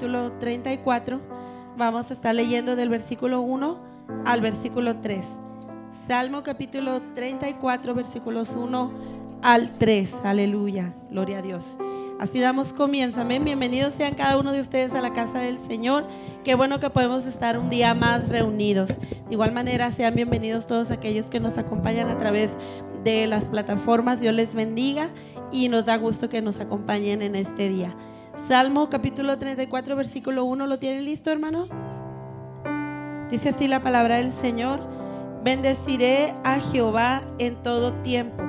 capítulo 34. Vamos a estar leyendo del versículo 1 al versículo 3. Salmo capítulo 34, versículos 1 al 3. Aleluya, gloria a Dios. Así damos comienzo, amén. Bienvenidos sean cada uno de ustedes a la casa del Señor. Qué bueno que podemos estar un día más reunidos. De igual manera, sean bienvenidos todos aquellos que nos acompañan a través de las plataformas. Dios les bendiga y nos da gusto que nos acompañen en este día. Salmo capítulo 34, versículo 1. ¿Lo tienen listo, hermano? Dice así la palabra del Señor: bendeciré a Jehová en todo tiempo.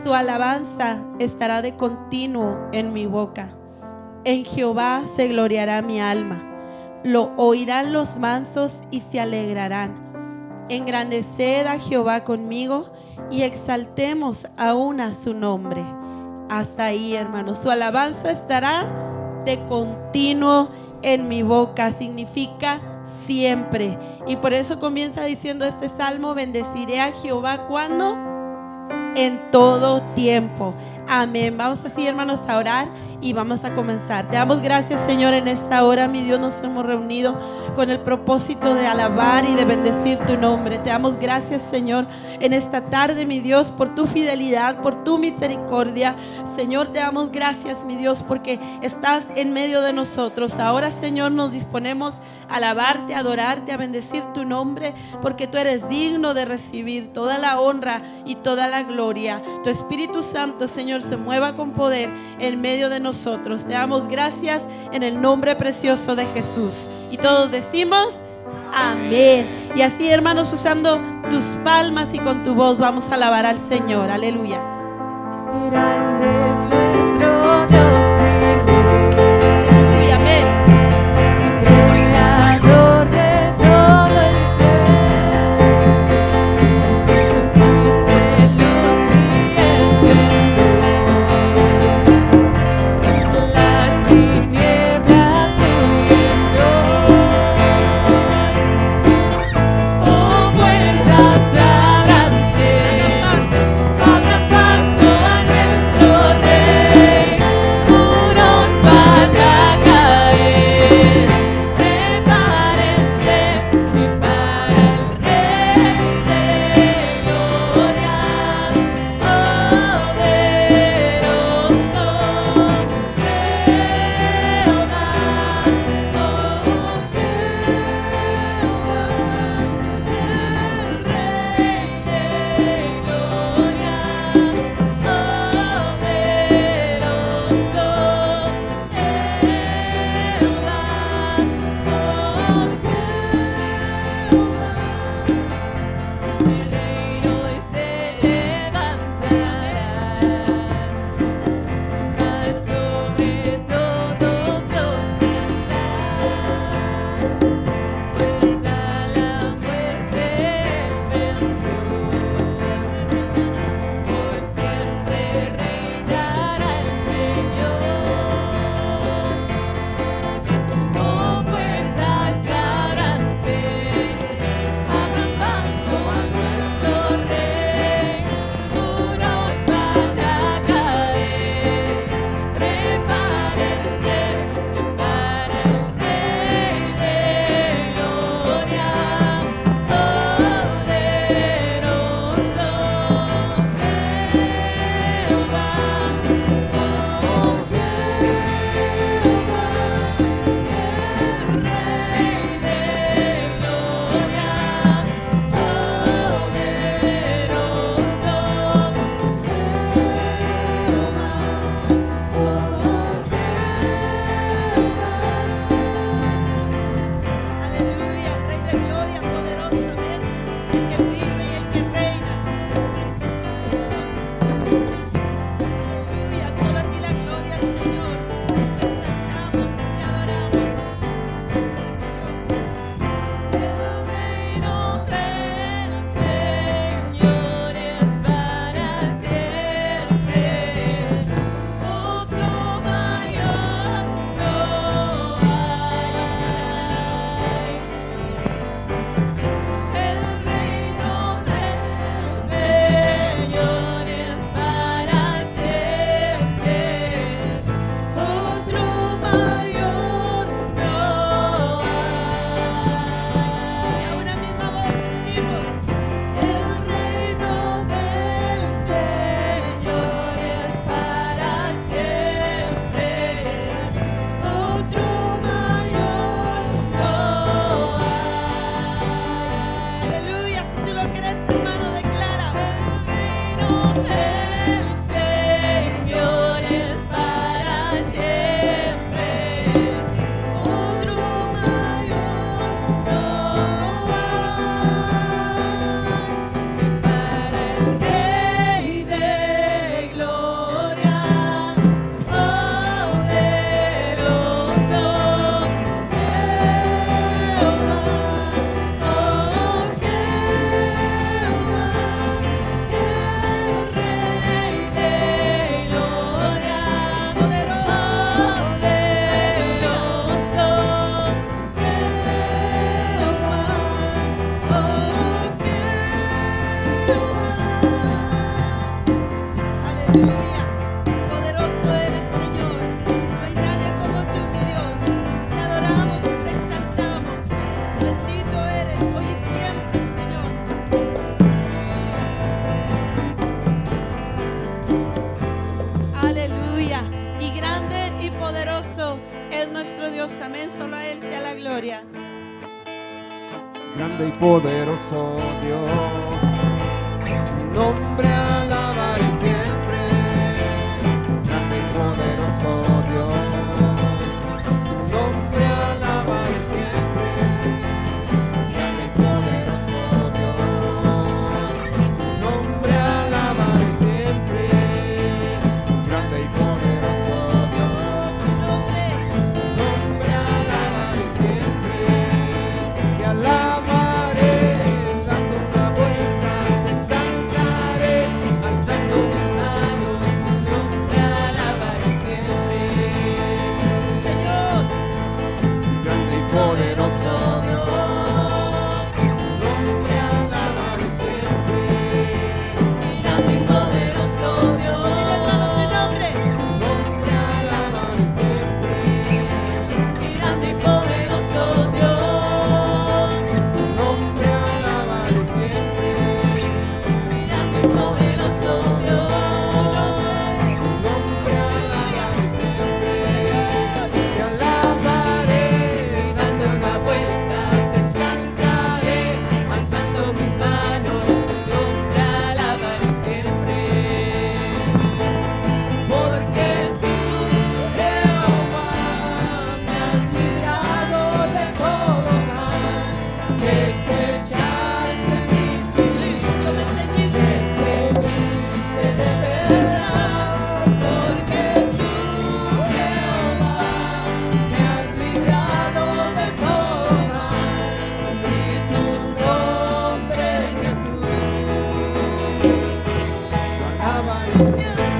Su alabanza estará de continuo en mi boca. En Jehová se gloriará mi alma. Lo oirán los mansos y se alegrarán. Engrandeced a Jehová conmigo y exaltemos aún a su nombre. Hasta ahí, hermanos. Su alabanza estará de continuo en mi boca. Significa siempre. Y por eso comienza diciendo este salmo: bendeciré a Jehová cuando en todo tiempo. Amén. Vamos así, hermanos, a orar y vamos a comenzar. Te damos gracias, Señor, en esta hora, mi Dios. Nos hemos reunido con el propósito de alabar y de bendecir tu nombre. Te damos gracias, Señor, en esta tarde, mi Dios, por tu fidelidad, por tu misericordia. Señor, te damos gracias, mi Dios, porque estás en medio de nosotros. Ahora, Señor, nos disponemos a alabarte, a adorarte, a bendecir tu nombre, porque tú eres digno de recibir toda la honra y toda la gloria. Tu Espíritu Santo, Señor, se mueva con poder en medio de nosotros. Te damos gracias en el nombre precioso de Jesús. Y todos decimos amén. Y así, hermanos, usando tus palmas y con tu voz, vamos a alabar al Señor. Aleluya. Grande es nuestro Dios y Rey. Amén. Creador de todo el ser, tus cielos y esplendor, las tinieblas huyendo. Oh, puertas ábranse, abran paso al vencedor. Aleluya. Poderoso eres, Señor. No hay nadie como tú, mi Dios. Te adoramos y te exaltamos. Bendito eres hoy y siempre, Señor. Aleluya. Y grande y poderoso es nuestro Dios. Amén. Solo a Él sea la gloria. Grande y poderoso Dios, tu nombre alabaré siempre. Grande y poderoso Dios, tu nombre alabaré siempre. Grande y poderoso Dios, tu nombre alabaré siempre. Grande y poderoso Dios, tu nombre alabaré siempre. Te alabaré, dando una vuelta, te exaltaré, alzando mis manos, tu nombre alabaré siempre. Señor, grande y poderoso Dios, tu nombre alabaré siempre. Grande y poderoso Dios, dile hermano tu nombre. Tu nombre alabaré siempre. Grande y poderoso Dios, tu nombre alabaré siempre. Grande y poderoso Dios, tu nombre alabaré siempre. Te alabaré, dando una vuelta, te exaltaré, alzando mis manos, tu nombre alabaré siempre. Porque tú, Jehová, me has librado de todo mal, desechaste mi silicio, me ceñiste de verdad. Porque tú, Jehová, me has librado de todo mal, y tu nombre, Jesús, alabaré siempre.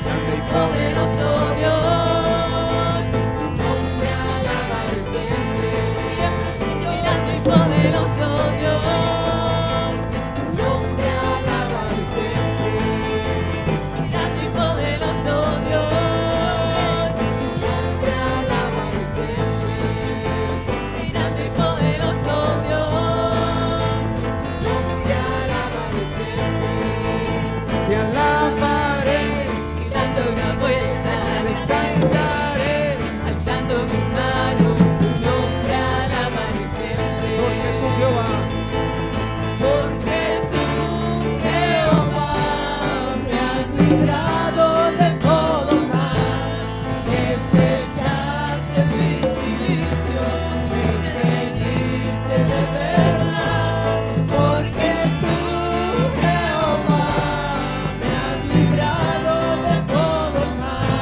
Grande y poderoso Dios, tu nombre alabaré siempre. Grande y poderoso Dios, tu nombre alabaré siempre. Grande y poderoso Dios, tu nombre alabaré siempre. Grande y poderoso Dios, tu nombre alabaré siempre. Te alabaré, y dando una vuelta, te exaltaré, alzando mis manos, tu nombre alabaré siempre. Porque tú, Jehová, me has librado de todo mal, desechaste mi silicio, me ceñiste de verdad. Porque tú, Jehová, me has librado de todo mal,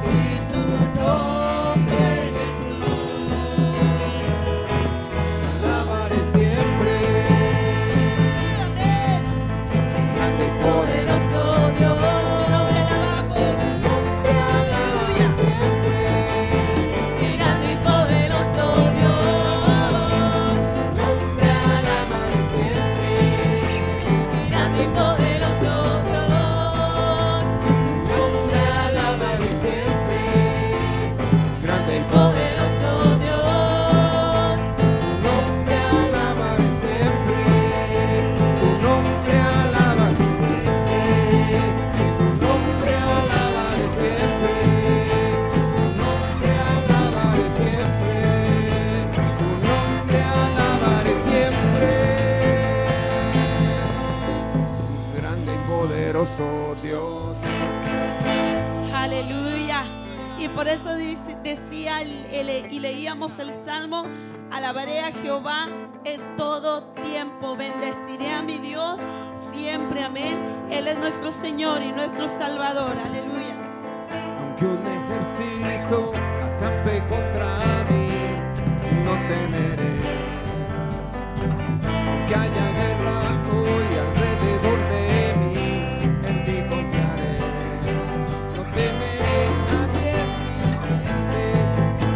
y tu nombre, Jesús, alabaré siempre. Grande y poderoso Dios, tu nombre alabamos, tu nombre alabaré siempre. Grande y poderoso Dios, tu nombre alabaré siempre. Grande y poderoso Dios, tu nombre alabaré siempre. Grande y poderoso Dios, tu nombre alabaré siempre. Tu nombre alabaré siempre. Tu nombre alabaré siempre. Tu nombre alabaré siempre. Tu nombre alabaré siempre. Grande y poderoso Dios. Aleluya. Y por eso decía y leíamos el Salmo: alabaré a Jehová en todo tiempo, bendeciré a mi Dios siempre. Amén. Él es nuestro Señor y nuestro Salvador. Aleluya. Aunque un ejército acampe contra mí, no temeré. Aunque haya guerra hoy alrededor de mí, en ti confiaré. No temeré a Dios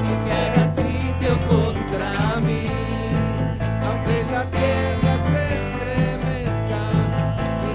ni que haga sitio contra mí. Aunque la tierra se estremezca y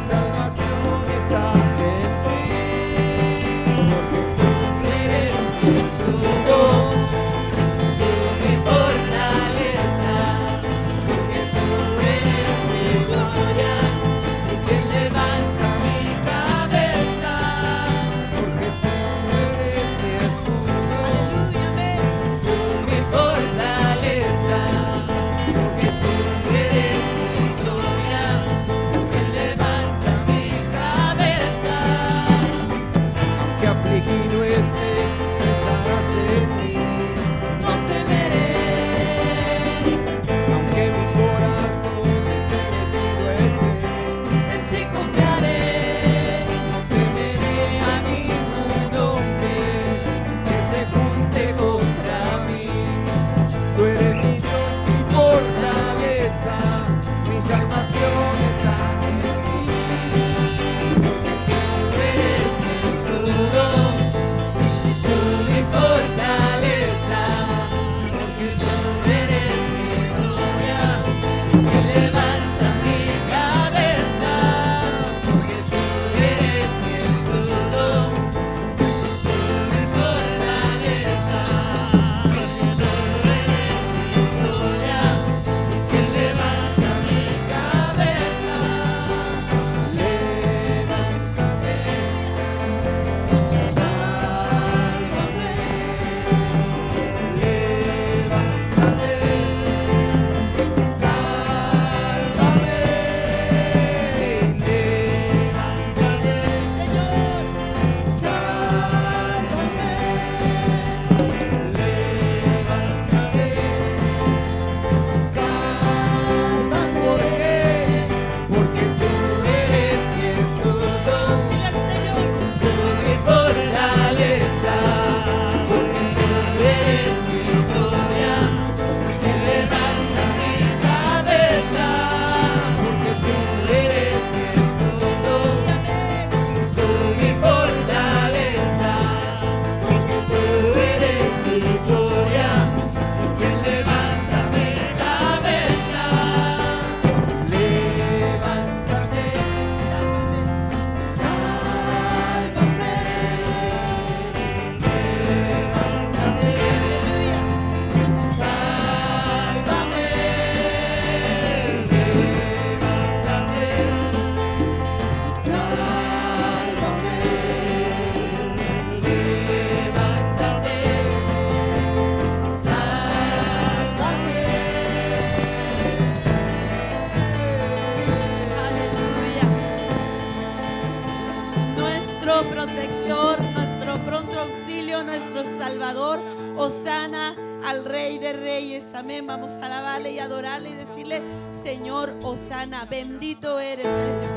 nuestro protector, nuestro pronto auxilio, nuestro salvador. Hosana al Rey de Reyes. Amén. Vamos a alabarle y adorarle y decirle: Señor, Hosana, bendito eres, Señor.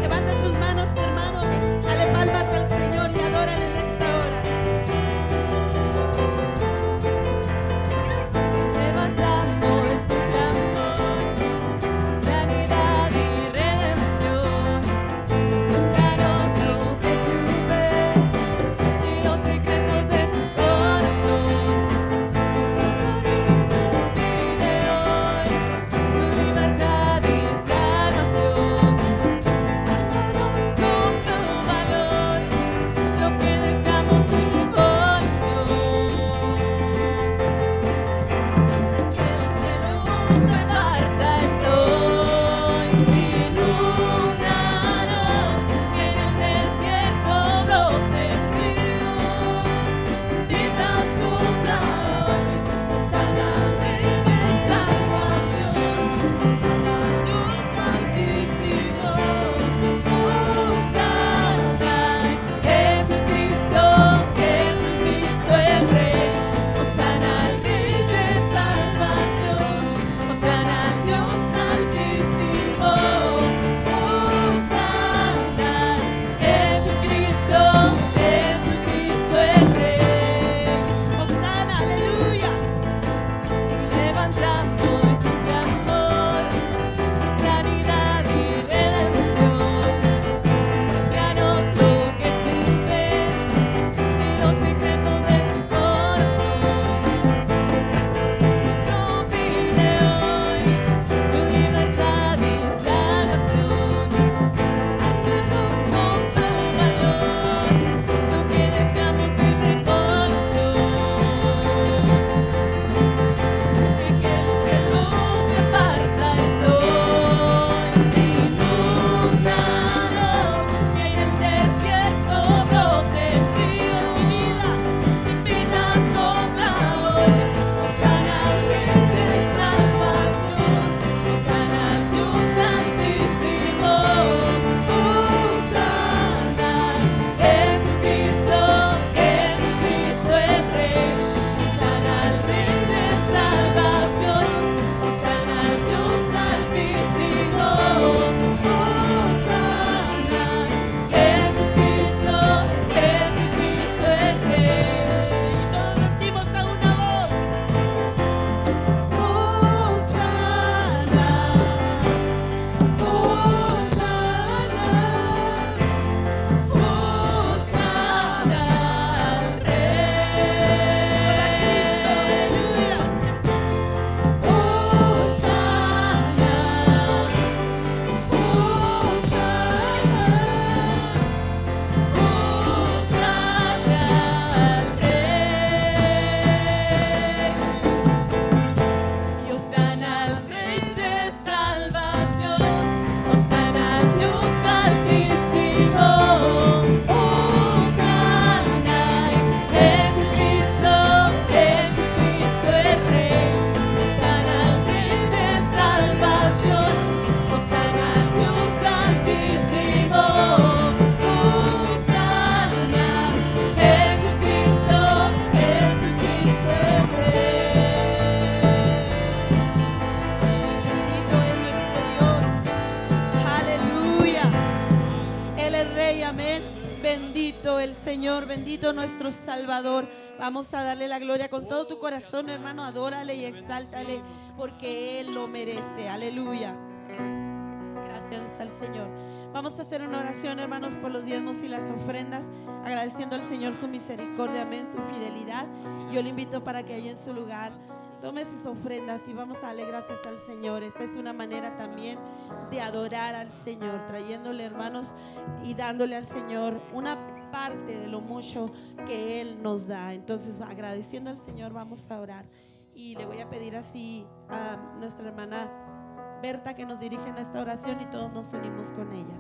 Levanta tus manos, hermanos. Dale palmas al Señor y adórale en esta hora. Levantamos su clamor, sanidad y redención. Muéstranos lo que tú ves y los secretos de tu corazón. Pide hoy tu libertad y salvación. Háblanos con tu valor, lo que dejamos sin revolución. Que el cielo se parta hoy, inúndanos, que en el desierto brote frío, bendita su flor, Hosana al Rey de salvación, Dios altísimo, Hosana, Jesucristo es el Rey, Hosana al Rey de salvación, Hosana al Dios altísimo, Hosana, Jesucristo es el Rey. Hosana, aleluya. Levantamos su clamor, sanidad y redención. Muéstranos lo que tú ves y los secretos de tu corazón. No pide hoy tu libertad y salvación. Háblanos con tu valor, lo que dejamos sin revolución. Y que el cielo se parta hoy, inúndanos, que en el desierto brote frío. Invita sopla hoy, Hosana al Rey de salvación, Hosana al Dios altísimo, Hosana, Jesucristo es el Rey. Hosana al Rey de salvación, Hosana al Dios altísimo, Hosana, Jesucristo es Rey. Todos decimos a una voz: Hosana, Hosana al Hosana al Rey de salvación, Hosana al Dios altísimo, Hosana, Jesucristo es Rey. Hosana al Rey de salvación, Hosana al Dios altísimo, Hosana, Jesucristo es Rey. Bendito es nuestro Dios. Aleluya. Él es Rey, amén. Bendito el Señor, bendito nuestro Salvador. Vamos a darle la gloria con todo tu corazón, hermano. Adórale y exáltale porque Él lo merece. Aleluya. Gracias al Señor. Vamos a hacer una oración, hermanos, por los diezmos y las ofrendas, agradeciendo al Señor su misericordia, amén, su fidelidad. Yo le invito para que allí en su lugar tome sus ofrendas y vamos a darle gracias al Señor. Esta es una manera también de adorar al Señor, trayéndole, hermanos, y dándole al Señor una parte de lo mucho que Él nos da. Entonces, agradeciendo al Señor, vamos a orar. Y le voy a pedir así a nuestra hermana Berta que nos dirige en esta oración y todos nos unimos con ella.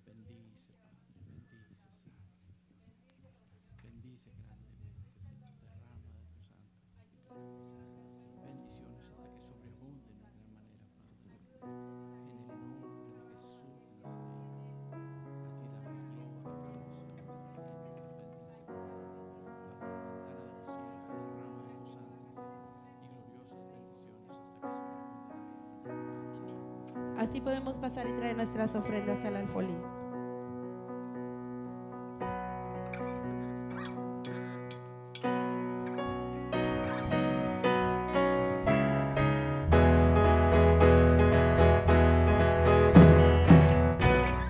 Bendice, Padre, bendice, Señor. Así podemos pasar y traer nuestras ofrendas al alfolí.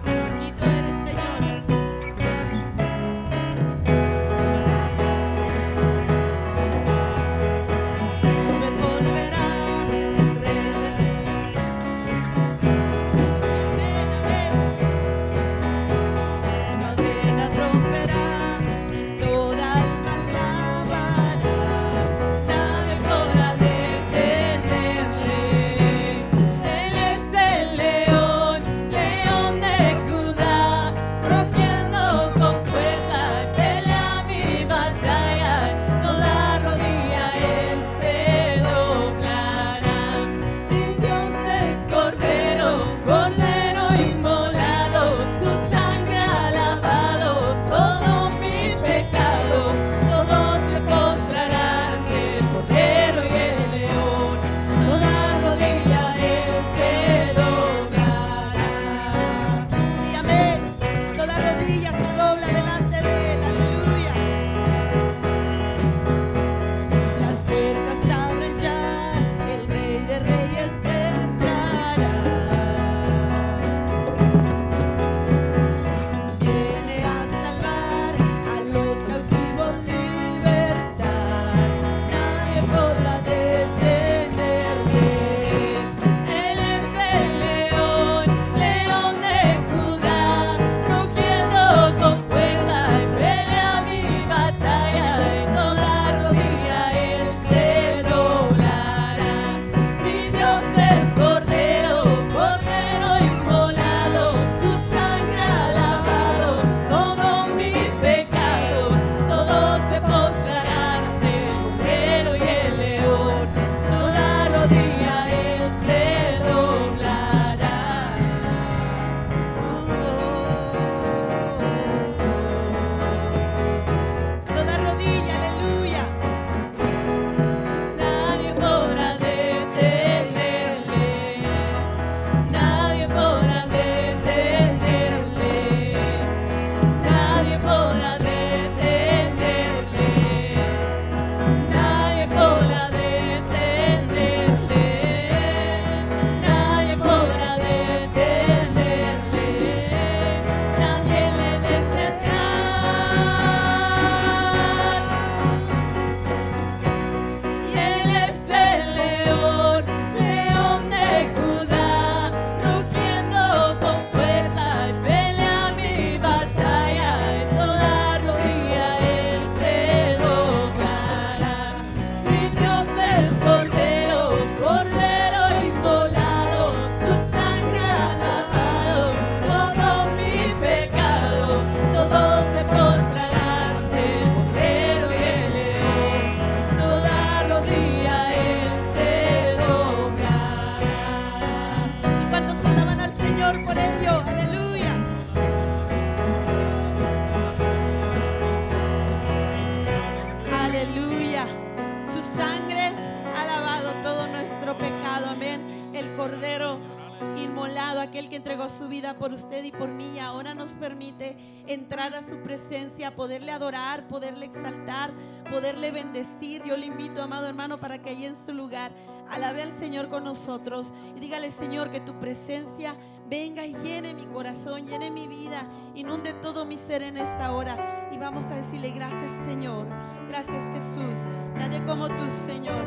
Bendito eres, Señor. Me volverá el Rey de Reyes. Cadenas romperá, toda alma alabará. Nadie podrá detenerle. Él es el león, león de Judá, rugiendo con fuerza, pelea mi batalla. Toda rodilla él se doblará. Mi Dios es cordero, cordero inmolado, su sangre ha lavado todo mi pecado. Todos se postrarán ante el cordero y el león, toda rodilla él se doblará. Y amén, toda rodilla se dobla delante de él, aleluya. Las puertas abren ya, el Rey de Reyes entrará. Viene a salvar a los cautivos, libertad. Nadie podrá detenerle. Él es el león, león de Judá, rugiendo con fuerza, pelea mi batalla. En toda rodilla él se doblará. Mi Dios es cordero, cordero inmolado, su sangre ha lavado todo mi pecado. Todos se postrarán ante el cordero y el león, toda rodilla él se doblará. Toda rodilla, aleluya. Nadie podrá detenerle. Nadie podrá detenerle. Nadie podrá detenerle. Nadie podrá detenerle. Nadie podrá detenerle. Nadie le detendrá. Y él es el león, león de Judá, rugiendo con fuerza, pelea mi batalla. En toda rodilla él se doblará. Mi Dios es cordero, cordero inmolado, su sangre ha lavado todo mi pecado. Todos se postrarán ante el cordero y el león, toda rodilla él se doblará. ¿Y cuántos alaban al Señor por ello? Aleluya. Aleluya. Su sangre ha lavado todo nuestro pecado. Amén. El Cordero inmolado, aquel que entregó su vida por usted y por mí, y ahora nos permite entrar a su presencia, poderle adorar, poderle exaltar, poderle bendecir. Yo le invito, amado hermano, para que allí en su lugar alabe al Señor con nosotros y dígale: Señor, que tu presencia venga y llene mi corazón, llene mi vida, inunde todo mi ser en esta hora. Y vamos a decirle: gracias, Señor, gracias, Jesús. Nadie como tú, Señor,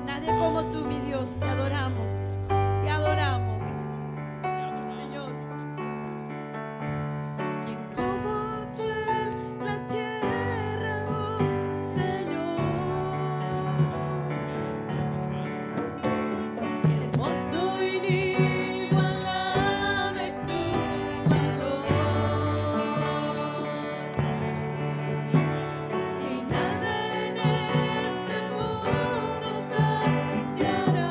nadie como tú, mi Dios. Te adoramos, te adoramos. Sí, Señor. ¿Quién como tú en la tierra, oh Señor? Hermoso y inigualable es tu valor. Y nada en este mundo saciará.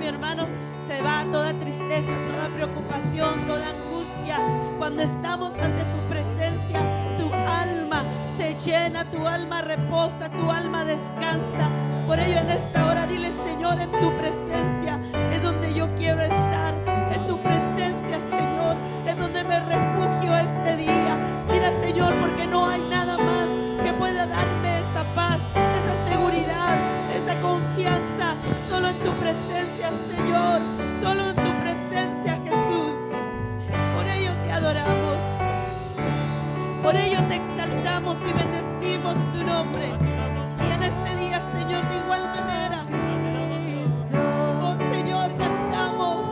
mi hermano, se va toda tristeza, toda preocupación, toda angustia. Cuando estamos ante su presencia, tu alma se llena, tu alma reposa, tu alma descansa. Por ello en esta hora dile: Señor, en tu presencia es donde yo quiero estar. En tu presencia, Señor, es donde me refugio este día. Mira, Señor, porque no hay nada más que pueda darme esa paz, esa seguridad, esa confianza. Solo en tu presencia, Señor. Solo en tu presencia, Jesús. Por ello te adoramos. Por ello te exaltamos y bendecimos tu nombre. Y en este día, Señor, de igual manera, oh Señor, cantamos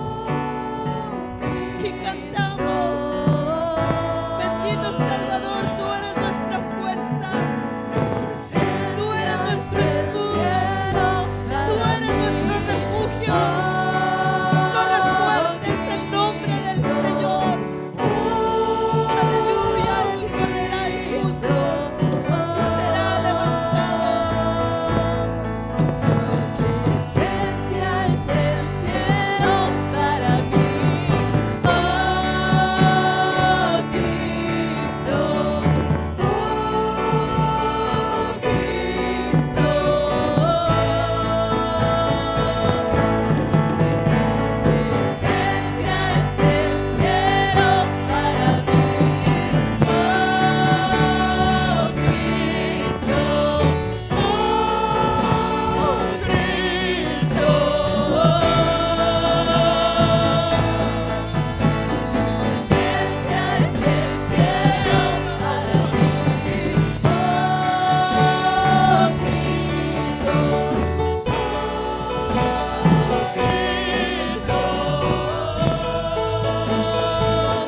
y cantamos. Bendito Salvador, tú eres nuestra fuerza. Tú eres nuestro escudo. Tú eres nuestro refugio. No recuerdes el nombre del Señor. Aleluya, Él correrá el justo y será levantado. Presencia es el cielo para mí. Oh Cristo, presencia es el cielo para mí. Oh Cristo, presencia es el cielo para mí. Oh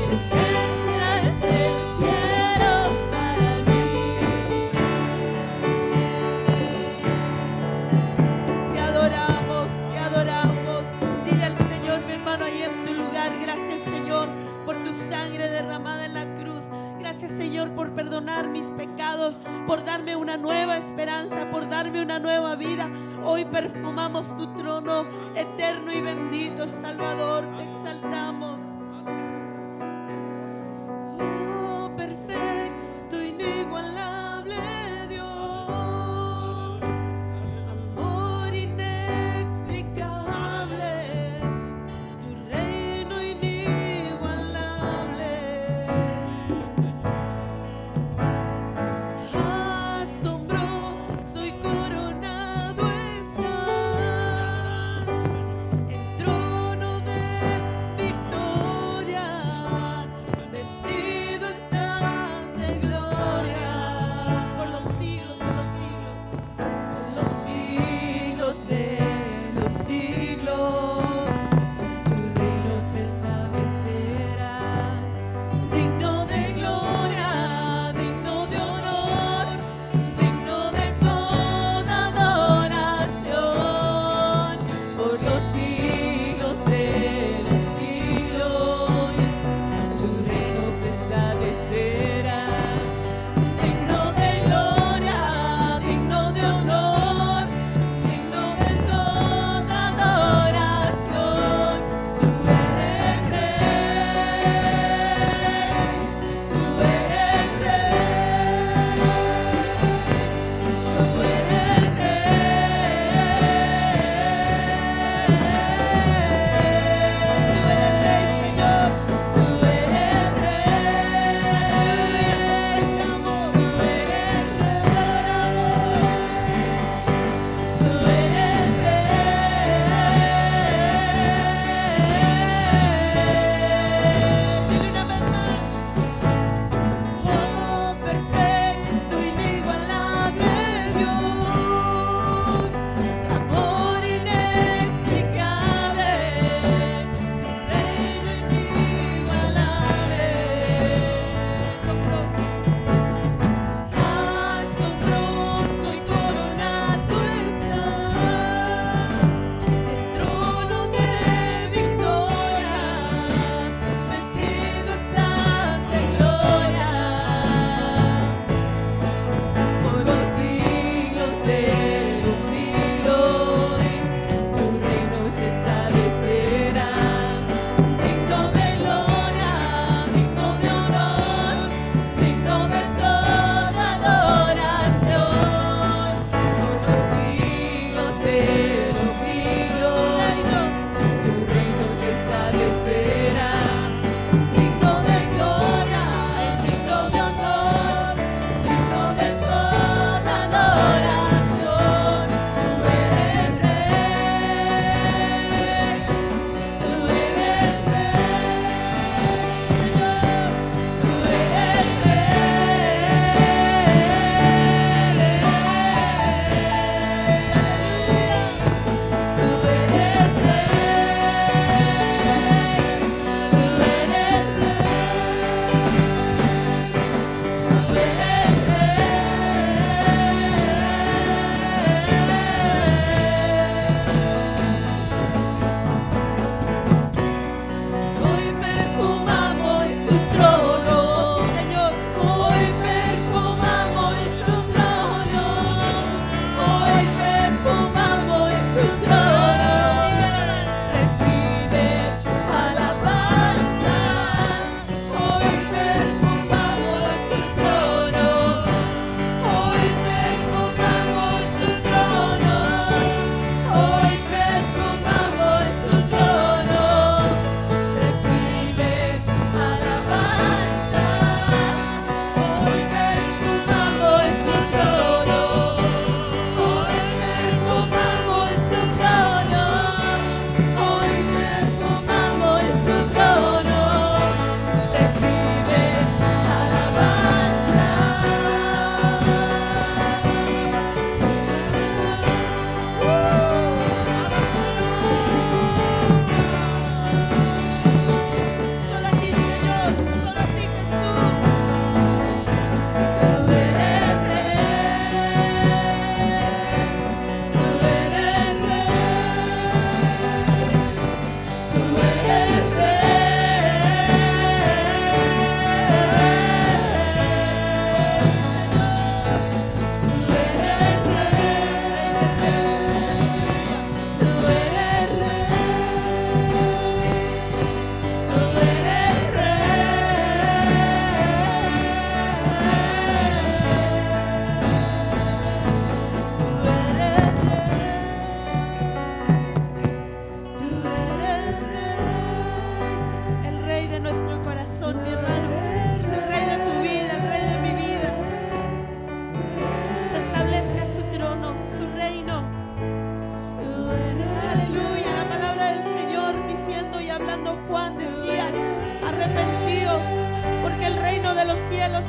presencia es el cielo para mí. Te adoramos, te adoramos. Dile al Señor, mi hermano, ahí en tu lugar: gracias, Señor, por tu sangre derramada en la cruz. Gracias, Señor, por perdonar mis pecados, por darme una nueva esperanza, por darme una nueva vida. Hoy perfumamos tu trono eterno y bendito, Salvador. Te exaltamos. Oh, perfecto, inigualable Dios, amor inexplicable, tu reino inigualable. Asombroso y coronado estás en trono de victoria.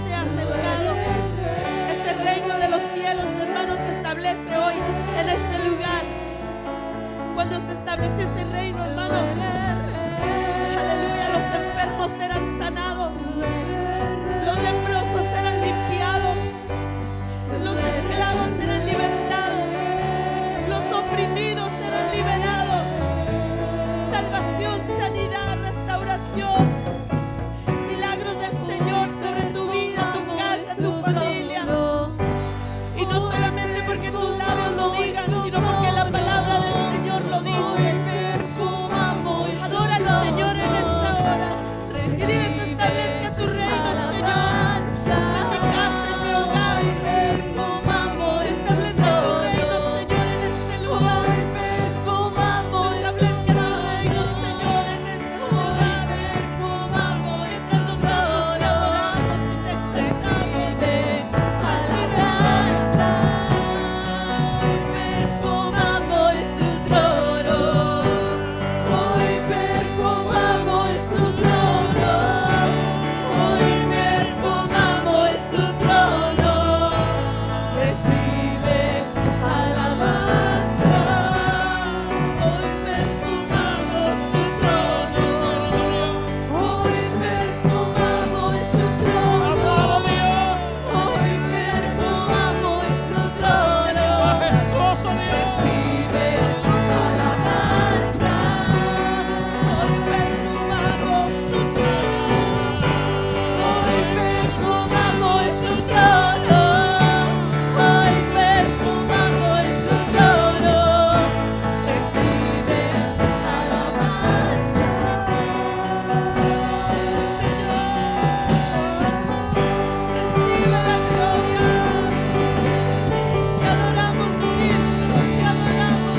se ha acercado. Ese reino de los cielos, hermanos, se establece hoy en este lugar. Cuando se estableció ese reino, hermano, aleluya, los enfermos serán sanados, los leprosos serán limpiados, los esclavos serán libertados, los oprimidos serán liberados. Salvación, sanidad, restauración, milagros del Señor sobre tu vida, tu casa, tu familia. Y no solamente porque tus labios lo digan, sino porque la palabra del Señor lo dice. Adora al Señor en esta hora y dile: se establezca tu reino, Señor, en mi casa, en mi hogar. Se establezca tu reino, Señor, en este lugar. Se establezca tu reino, Señor, en este lugar. Están los ojos que adoramos y te exaltamos. Majestuoso Dios. Recibe la gloria. Te adoramos, Cristo, te adoramos,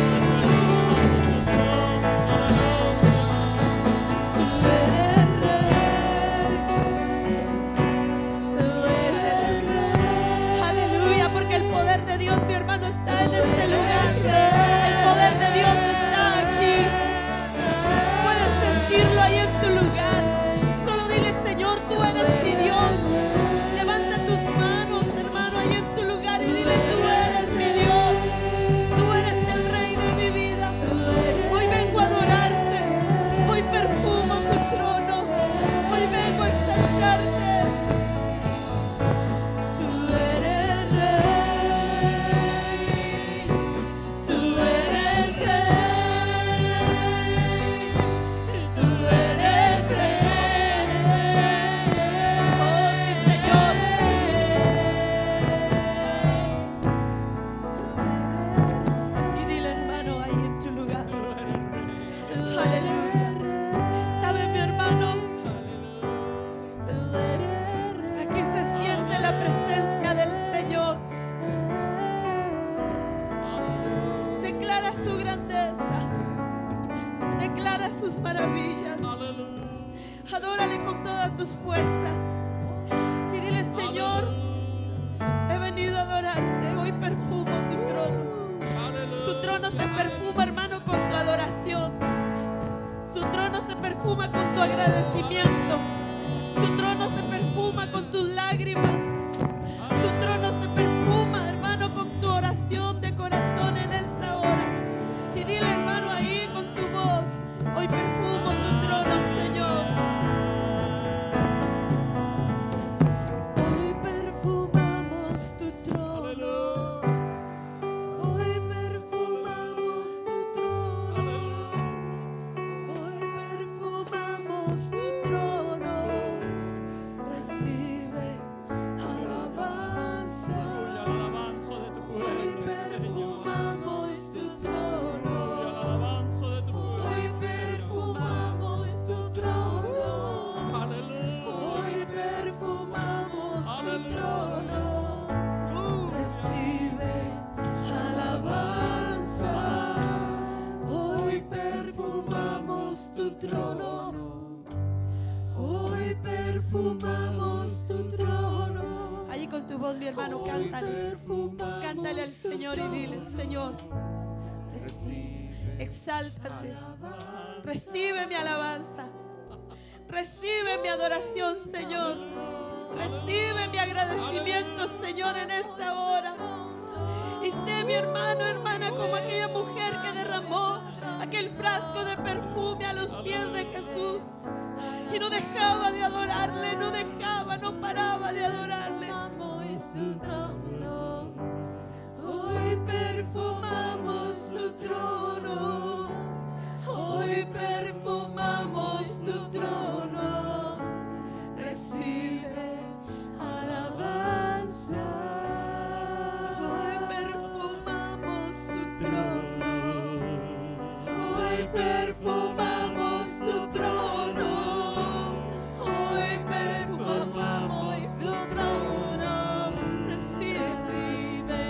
aleluya, porque el poder de Dios, mi hermano, está en este lugar. El poder de Dios está aquí. Puedes sentirlo ahí en tu lugar. Solo dile: Señor, tú eres mi Dios. Levanta tus manos, hermano, ahí en tu lugar y dile: tú eres mi Dios. Tú eres el Rey de mi vida. Hoy vengo a adorarte. Hoy perfumo tu trono. Hoy vengo a exaltarte. Tú eres Rey. Tú eres Rey. Tú eres Rey. Oh, sí, Señor. Y dile, hermano, ahí en tu lugar. Aleluya. ¿Sabe, mi hermano? Aquí se siente la presencia del Señor. Declara su grandeza. Declara sus maravillas. Adórale con todas tus fuerzas. Y dile: Señor, he venido a adorarte. Hoy perfumo tu trono. Su trono se perfuma, hermano, con tu adoración. Su trono se perfuma con tu agradecimiento. Su trono se perfuma con tus lágrimas. Su trono se perfuma, hermano, con tu oración de corazón en esta hora. Y dile, hermano, ahí con tu voz: hoy perfumo tu trono, Señor. Hoy perfumamos tu trono. Hoy perfumamos tu trono. Hoy perfumamos tu trono. Recibe alabanza. Alabanza de tu Hoy pueblo, perfumamos tu trono. alabanza de tu pueblo. Hoy perfumamos tu trono. Aleluya. Hoy perfumamos tu trono. Recibe alabanza. Hoy perfumamos tu trono. Hoy perfumamos tu trono. Ahí con tu voz, mi hermano, cántale. Cántale al Señor y dile: Señor, exáltate. Recibe mi alabanza. Recibe mi adoración, Señor. Recibe mi agradecimiento, Señor, en esta hora. Y sé mi hermano, hermana, como aquella mujer que derramó aquel frasco de perfume a los pies de Jesús. Y no dejaba de adorarle, no paraba de adorarle. Perfumamos su trono. Hoy perfumamos tu trono. Hoy perfumamos tu trono. Recibe Alabanza. Hoy perfumamos tu trono. Hoy perfumamos tu trono. Hoy perfumamos tu trono. Recibe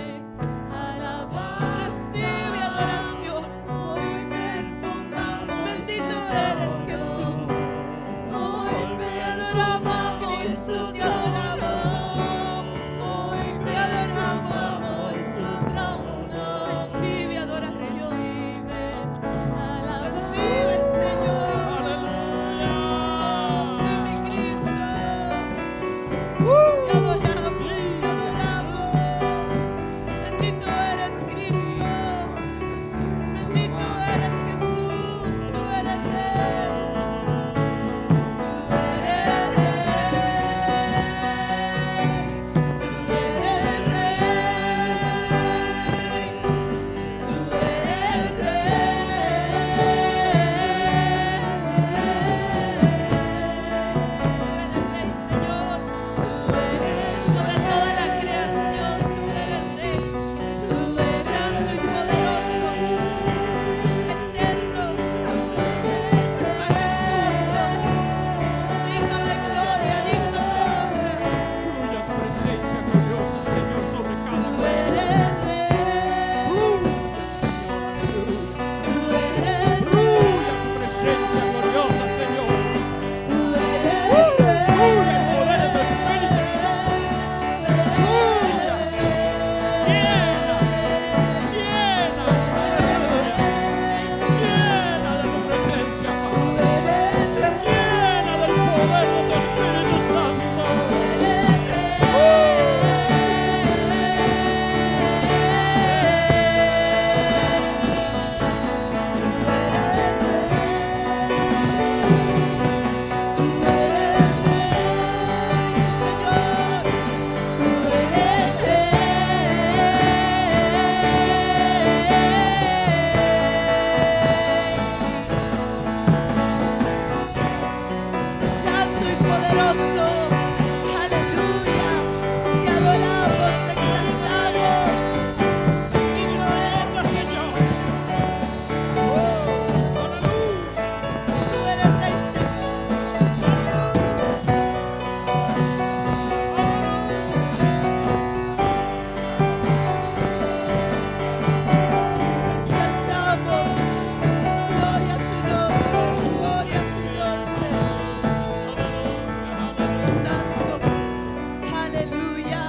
Alabanza. Recibe adoración. Hoy perfumamos. Bendito eres, Jesús. Hoy Te adoramos, Cristo, te adoramos. Hoy Te adoramos. su trono. Recibe adoración. Recibe alabanza. Recibe, Señor. ¡Aleluya! Recibe, mi Cristo. Te adoramos, te adoramos. Bendito eres, Cristo. Bendito eres, Jesús. Tú eres Rey. Tú eres Tuya tu presencia gloriosa, Señor, sobre cada Tuya tu presencia gloriosa, Señor. Tuya el poder de tu Espíritu. Tuya. Llena, aleluya. Llena de tu presencia, Padre. Llena del poder de tu Espíritu Santo. Santo y poderoso, aleluya, te adoramos, te exaltamos, digno eres, Señor. tú eres Rey, Señor. Exaltamos, gloria a tu nombre, gloria a tu nombre. Santo. Aleluya,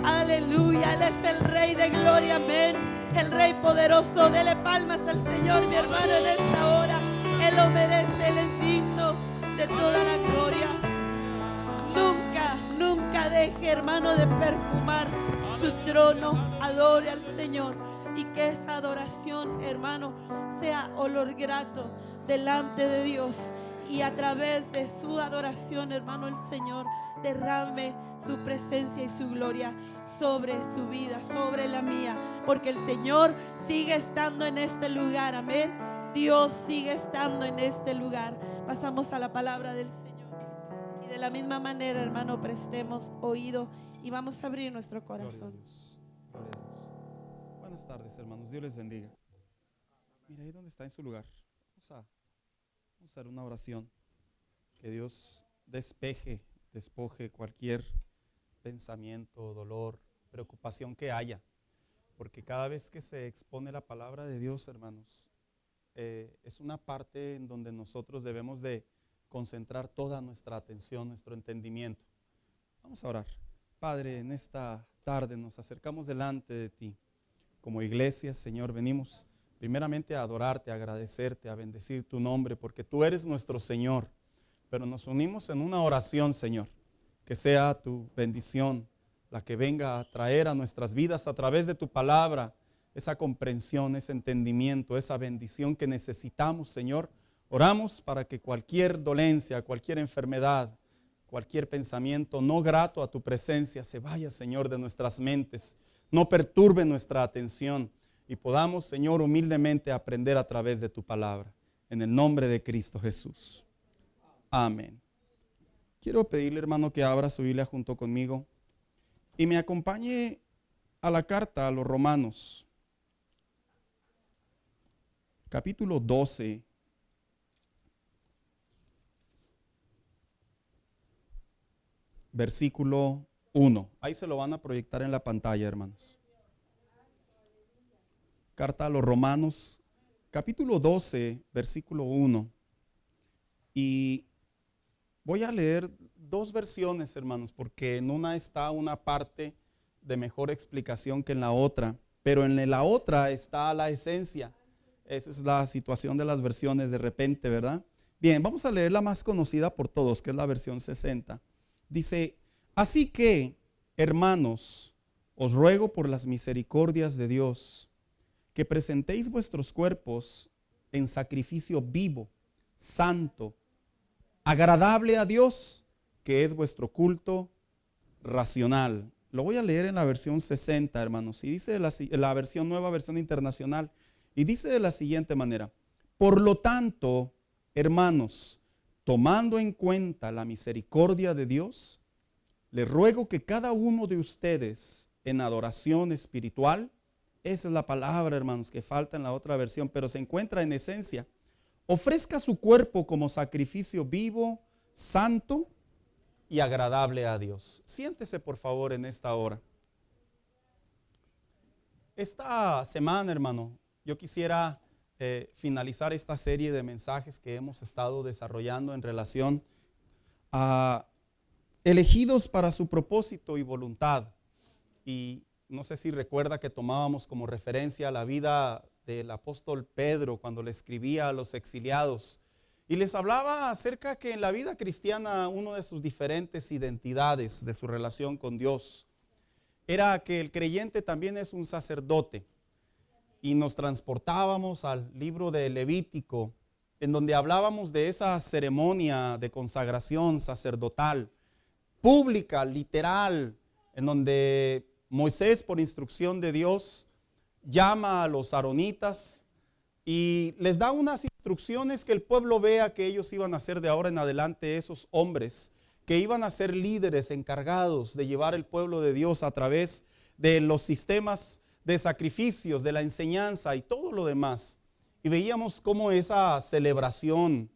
aleluya, Él es el Rey de gloria, amén, el Rey poderoso. Dele palmas al Señor, mi hermano, en esta hora. Él lo merece, Él es digno de toda la gloria. Nunca, nunca deje, hermano, de perfumar su trono. Adore al Señor y que esa adoración, hermano, sea olor grato delante de Dios. Y a través de su adoración, hermano, el Señor derrame su presencia y su gloria sobre su vida, sobre la mía, porque el Señor sigue estando en este lugar, amén. Dios sigue estando en este lugar. Pasamos a la palabra del Señor. Y de la misma manera, hermano, prestemos oído y vamos a abrir nuestro Gloria a corazón. Dios. Gloria a Dios. Buenas tardes, hermanos. Dios les bendiga. Mira ahí donde está en su lugar. Vamos a hacer una oración. Que Dios despoje cualquier pensamiento, dolor, preocupación que haya. Porque cada vez que se expone la palabra de Dios, hermanos, es una parte en donde nosotros debemos de concentrar toda nuestra atención, nuestro entendimiento. Vamos a orar. Padre, en esta tarde nos acercamos delante de ti. Como iglesia, Señor, venimos primeramente a adorarte, a agradecerte, a bendecir tu nombre, porque tú eres nuestro Señor. Pero nos unimos en una oración, Señor, Que sea tu bendición la que venga a traer a nuestras vidas a través de tu palabra esa comprensión, ese entendimiento, esa bendición que necesitamos, Señor. Oramos para que cualquier dolencia, cualquier enfermedad, cualquier pensamiento no grato a tu presencia se vaya, Señor, de nuestras mentes, no perturbe nuestra atención y podamos, Señor, humildemente aprender a través de tu palabra. En el nombre de Cristo Jesús. Amén. Quiero pedirle, hermano, que abra su Biblia junto conmigo y me acompañe a la carta a los Romanos, capítulo 12. Versículo 1. Ahí se lo van a proyectar en la pantalla, hermanos. Carta a los Romanos, capítulo 12, versículo 1. Y voy a leer dos versiones, hermanos, porque en una está una parte de mejor explicación que en la otra, pero en la otra está la esencia. Esa es la situación de las versiones de repente, ¿verdad? Bien, vamos a leer la más conocida por todos, que es la versión 60. Dice, así que, hermanos, os ruego por las misericordias de Dios, que presentéis vuestros cuerpos en sacrificio vivo, santo, agradable a Dios, que es vuestro culto racional. Lo voy a leer en la versión 60, hermanos, y dice la versión nueva, versión internacional, y dice de la siguiente manera, por lo tanto, hermanos, tomando en cuenta la misericordia de Dios, les ruego que cada uno de ustedes en adoración espiritual, esa es la palabra, hermanos, que falta en la otra versión, pero se encuentra en esencia, ofrezca su cuerpo como sacrificio vivo, santo y agradable a Dios. Siéntese, por favor, en esta hora. Esta semana, hermano, yo quisiera finalizar esta serie de mensajes que hemos estado desarrollando en relación a elegidos para su propósito y voluntad. Y no sé si recuerda que tomábamos como referencia la vida del apóstol Pedro cuando le escribía a los exiliados. Y les hablaba acerca que en la vida cristiana una de sus diferentes identidades de su relación con Dios era que el creyente también es un sacerdote. Y nos transportábamos al libro de Levítico, en donde hablábamos de esa ceremonia de consagración sacerdotal, pública, literal, en donde Moisés, por instrucción de Dios, llama a los aaronitas y les da unas instrucciones que el pueblo vea que ellos iban a ser de ahora en adelante esos hombres, que iban a ser líderes encargados de llevar el pueblo de Dios a través de los sistemas de sacrificios, de la enseñanza y todo lo demás. Y veíamos cómo esa celebración,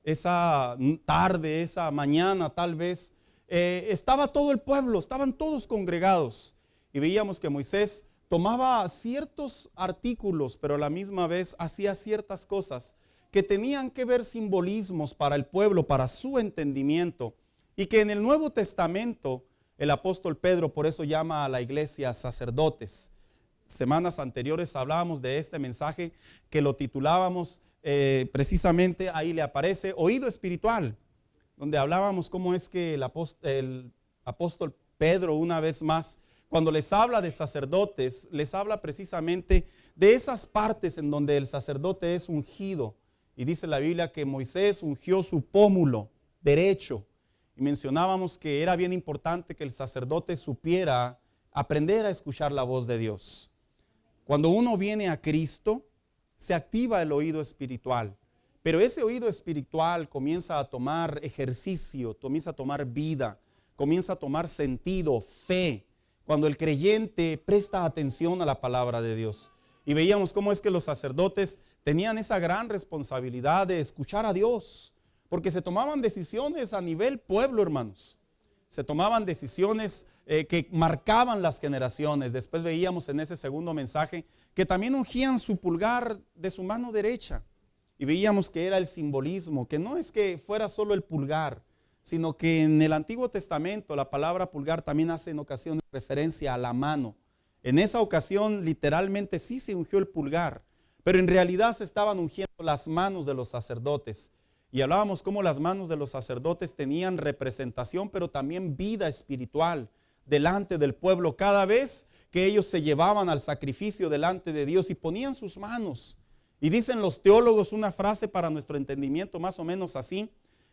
esa tarde, esa mañana tal vez, estaba todo el pueblo, estaban todos congregados. Y veíamos que Moisés tomaba ciertos artículos, pero a la misma vez hacía ciertas cosas que tenían que ver simbolismos para el pueblo, para su entendimiento. Y que en el Nuevo Testamento el apóstol Pedro por eso llama a la iglesia sacerdotes. Semanas anteriores hablábamos de este mensaje que lo titulábamos precisamente, ahí le aparece oído espiritual, donde hablábamos cómo es que el apóstol Pedro una vez más, cuando les habla de sacerdotes, les habla precisamente de esas partes en donde el sacerdote es ungido. Y dice la Biblia que Moisés ungió su pómulo derecho. Y mencionábamos que era bien importante que el sacerdote supiera aprender a escuchar la voz de Dios. Cuando uno viene a Cristo, se activa el oído espiritual. Pero ese oído espiritual comienza a tomar ejercicio, comienza a tomar vida, comienza a tomar sentido, fe, cuando el creyente presta atención a la palabra de Dios. Y veíamos cómo es que los sacerdotes tenían esa gran responsabilidad de escuchar a Dios, porque se tomaban decisiones a nivel pueblo, hermanos. Se tomaban decisiones que marcaban las generaciones. Después veíamos en ese segundo mensaje que también ungían su pulgar de su mano derecha. Y veíamos que era el simbolismo, que no es que fuera solo el pulgar, sino que en el Antiguo Testamento la palabra pulgar también hace en ocasiones referencia a la mano. En esa ocasión literalmente sí se ungió el pulgar, pero en realidad se estaban ungiendo las manos de los sacerdotes. Y hablábamos cómo las manos de los sacerdotes tenían representación, pero también vida espiritual delante del pueblo. Cada vez que ellos se llevaban al sacrificio delante de Dios y ponían sus manos. Y dicen los teólogos una frase para nuestro entendimiento más o menos así.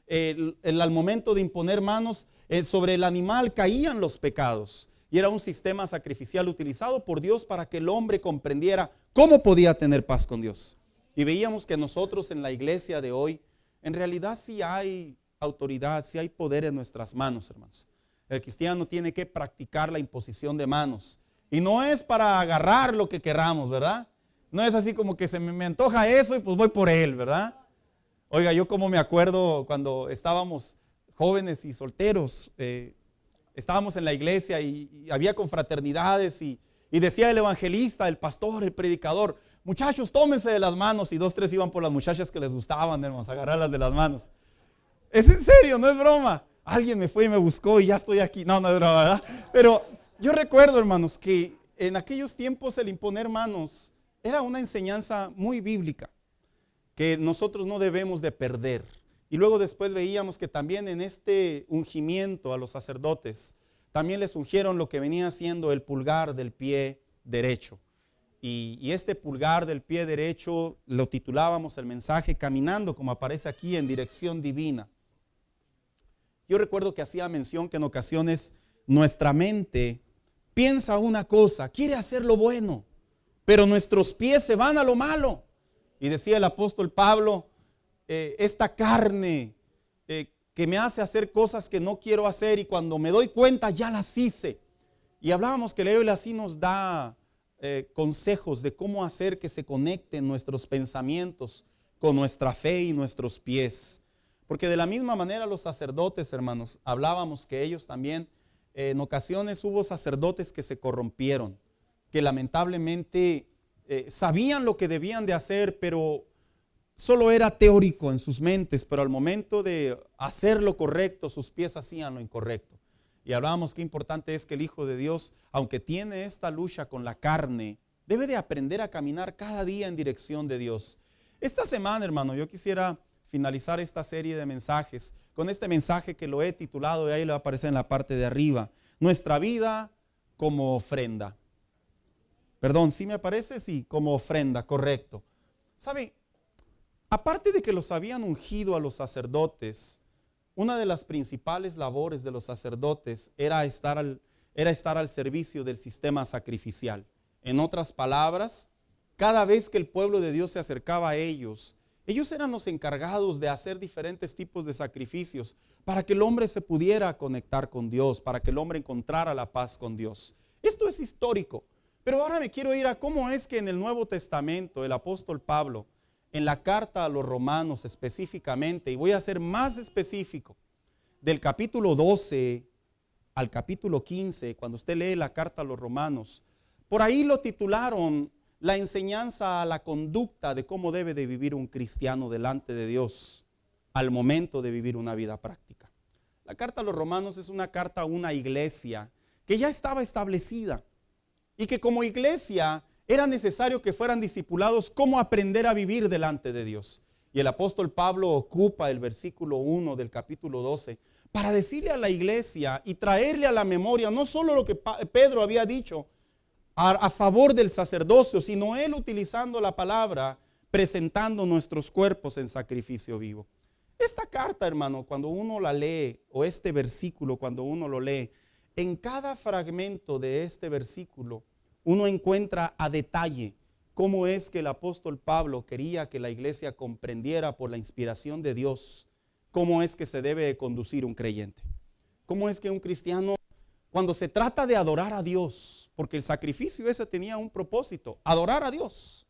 Al momento de imponer manos sobre el animal caían los pecados. Y era un sistema sacrificial utilizado por Dios para que el hombre comprendiera cómo podía tener paz con Dios. Y veíamos que nosotros en la iglesia de hoy, en realidad sí hay autoridad, sí hay poder en nuestras manos, hermanos. El cristiano tiene que practicar la imposición de manos. Y no es para agarrar lo que queramos, ¿verdad? No es así como que se me antoja eso y pues voy por él, ¿verdad? Oiga, yo como me acuerdo cuando estábamos jóvenes y solteros, estábamos en la iglesia y había confraternidades y decía el evangelista, el pastor, el predicador, muchachos, tómense de las manos, y 2, 3 iban por las muchachas que les gustaban, hermanos, agarrarlas de las manos. Es en serio, no es broma. Alguien me fue y me buscó y ya estoy aquí. No, no es broma, ¿verdad? Pero yo recuerdo, hermanos, que en aquellos tiempos el imponer manos era una enseñanza muy bíblica que nosotros no debemos de perder. Y luego después veíamos que también en este ungimiento a los sacerdotes, también les ungieron lo que venía siendo el pulgar del pie derecho. Y este pulgar del pie derecho lo titulábamos el mensaje caminando, como aparece aquí, en dirección divina. Yo recuerdo que hacía mención que en ocasiones nuestra mente piensa una cosa, quiere hacer lo bueno, pero nuestros pies se van a lo malo. Y decía el apóstol Pablo, esta carne que me hace hacer cosas que no quiero hacer y cuando me doy cuenta ya las hice. Y hablábamos que la Biblia así nos da consejos de cómo hacer que se conecten nuestros pensamientos con nuestra fe y nuestros pies. Porque de la misma manera los sacerdotes, hermanos, hablábamos que ellos también, en ocasiones hubo sacerdotes que se corrompieron, que lamentablemente sabían lo que debían de hacer, pero solo era teórico en sus mentes, pero al momento de hacer lo correcto, sus pies hacían lo incorrecto. Y hablábamos qué importante es que el Hijo de Dios, aunque tiene esta lucha con la carne, debe de aprender a caminar cada día en dirección de Dios. Esta semana, hermano, yo quisiera finalizar esta serie de mensajes con este mensaje que lo he titulado, y ahí le va a aparecer en la parte de arriba, nuestra vida como ofrenda. Perdón, ¿sí me aparece? Sí, como ofrenda, correcto. ¿Sabe? Aparte de que los habían ungido a los sacerdotes, una de las principales labores de los sacerdotes era estar al servicio del sistema sacrificial. En otras palabras, cada vez que el pueblo de Dios se acercaba a ellos eran los encargados de hacer diferentes tipos de sacrificios para que el hombre se pudiera conectar con Dios, para que el hombre encontrara la paz con Dios. Esto es histórico, pero ahora me quiero ir a cómo es que en el Nuevo Testamento el apóstol Pablo, en la carta a los romanos específicamente, y voy a ser más específico, del capítulo 12 al capítulo 15, cuando usted lee la carta a los romanos, por ahí lo titularon la enseñanza a la conducta de cómo debe de vivir un cristiano delante de Dios al momento de vivir una vida práctica. La carta a los romanos es una carta a una iglesia que ya estaba establecida y que como iglesia era necesario que fueran discipulados cómo aprender a vivir delante de Dios. Y el apóstol Pablo ocupa el versículo 1 del capítulo 12 para decirle a la iglesia y traerle a la memoria no solo lo que Pedro había dicho a favor del sacerdocio, sino él utilizando la palabra, presentando nuestros cuerpos en sacrificio vivo. Esta carta, hermano, cuando uno la lee, o este versículo cuando uno lo lee, en cada fragmento de este versículo, uno encuentra a detalle cómo es que el apóstol Pablo quería que la iglesia comprendiera por la inspiración de Dios cómo es que se debe conducir un creyente. Cómo es que un cristiano, cuando se trata de adorar a Dios, porque el sacrificio ese tenía un propósito, adorar a Dios.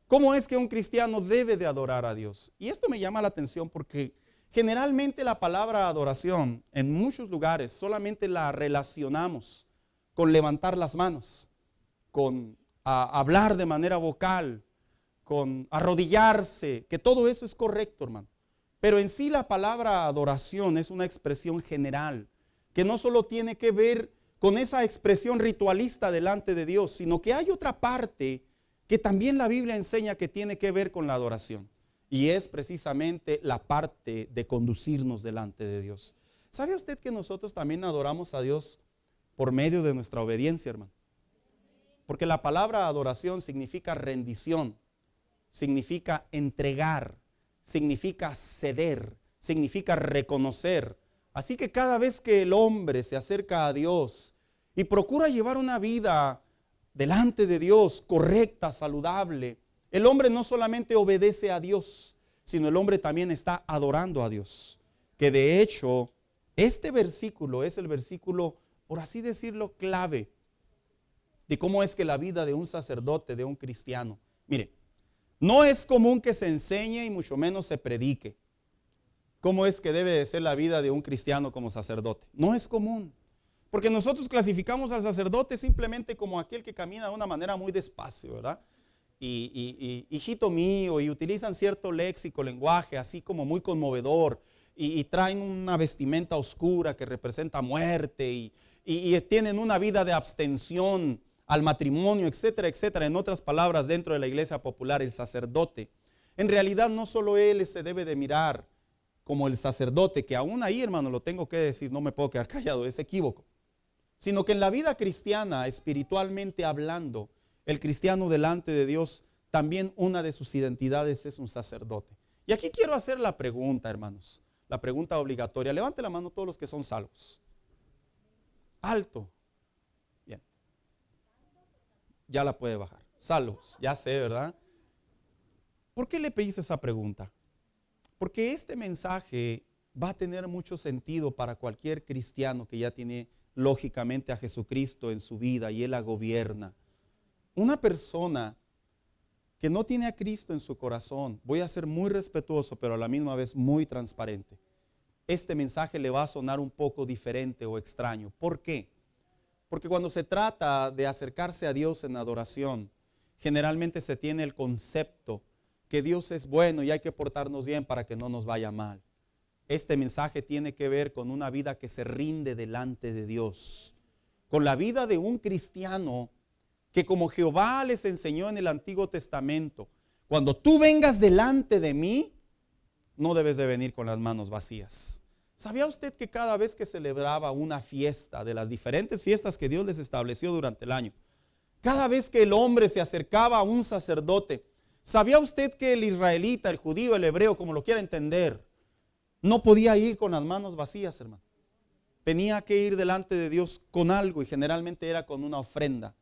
¿Cómo es que un cristiano debe de adorar a Dios? Y esto me llama la atención porque generalmente la palabra adoración en muchos lugares solamente la relacionamos con levantar las manos, con hablar de manera vocal, con arrodillarse, que todo eso es correcto, hermano. Pero en sí la palabra adoración es una expresión general, que no solo tiene que ver con esa expresión ritualista delante de Dios, sino que hay otra parte que también la Biblia enseña que tiene que ver con la adoración. Y es precisamente la parte de conducirnos delante de Dios. ¿Sabe usted que nosotros también adoramos a Dios por medio de nuestra obediencia, hermano? Porque la palabra adoración significa rendición, significa entregar, significa ceder, significa reconocer. Así que cada vez que el hombre se acerca a Dios y procura llevar una vida delante de Dios correcta, saludable, el hombre no solamente obedece a Dios, sino el hombre también está adorando a Dios. Que de hecho, este versículo es el versículo, por así decirlo, clave de cómo es que la vida de un sacerdote, de un cristiano. Mire, no es común que se enseñe y mucho menos se predique cómo es que debe de ser la vida de un cristiano como sacerdote. No es común, porque nosotros clasificamos al sacerdote simplemente como aquel que camina de una manera muy despacio, ¿verdad? Y hijito mío, y utilizan cierto léxico, lenguaje, así como muy conmovedor, y traen una vestimenta oscura que representa muerte, y tienen una vida de abstención al matrimonio, etcétera, etcétera. En otras palabras, dentro de la iglesia popular, el sacerdote, en realidad no solo él se debe de mirar como el sacerdote, que aún ahí, hermano, lo tengo que decir, no me puedo quedar callado, es equívoco, sino que en la vida cristiana, espiritualmente hablando, el cristiano delante de Dios, también una de sus identidades es un sacerdote. Y aquí quiero hacer la pregunta, hermanos, la pregunta obligatoria. Levante la mano todos los que son salvos. Alto. Bien. Ya la puede bajar. Salvos, ya sé, ¿verdad? ¿Por qué le pedís esa pregunta? Porque este mensaje va a tener mucho sentido para cualquier cristiano que ya tiene lógicamente a Jesucristo en su vida y Él la gobierna. Una persona que no tiene a Cristo en su corazón, voy a ser muy respetuoso, pero a la misma vez muy transparente. Este mensaje le va a sonar un poco diferente o extraño. ¿Por qué? Porque cuando se trata de acercarse a Dios en adoración, generalmente se tiene el concepto que Dios es bueno y hay que portarnos bien para que no nos vaya mal. Este mensaje tiene que ver con una vida que se rinde delante de Dios, con la vida de un cristiano que, como Jehová les enseñó en el Antiguo Testamento, cuando tú vengas delante de mí, no debes de venir con las manos vacías. ¿Sabía usted que cada vez que celebraba una fiesta, de las diferentes fiestas que Dios les estableció durante el año, cada vez que el hombre se acercaba a un sacerdote, ¿sabía usted que el israelita, el judío, el hebreo, como lo quiera entender, no podía ir con las manos vacías, hermano? Tenía que ir delante de Dios con algo, y generalmente era con una ofrenda,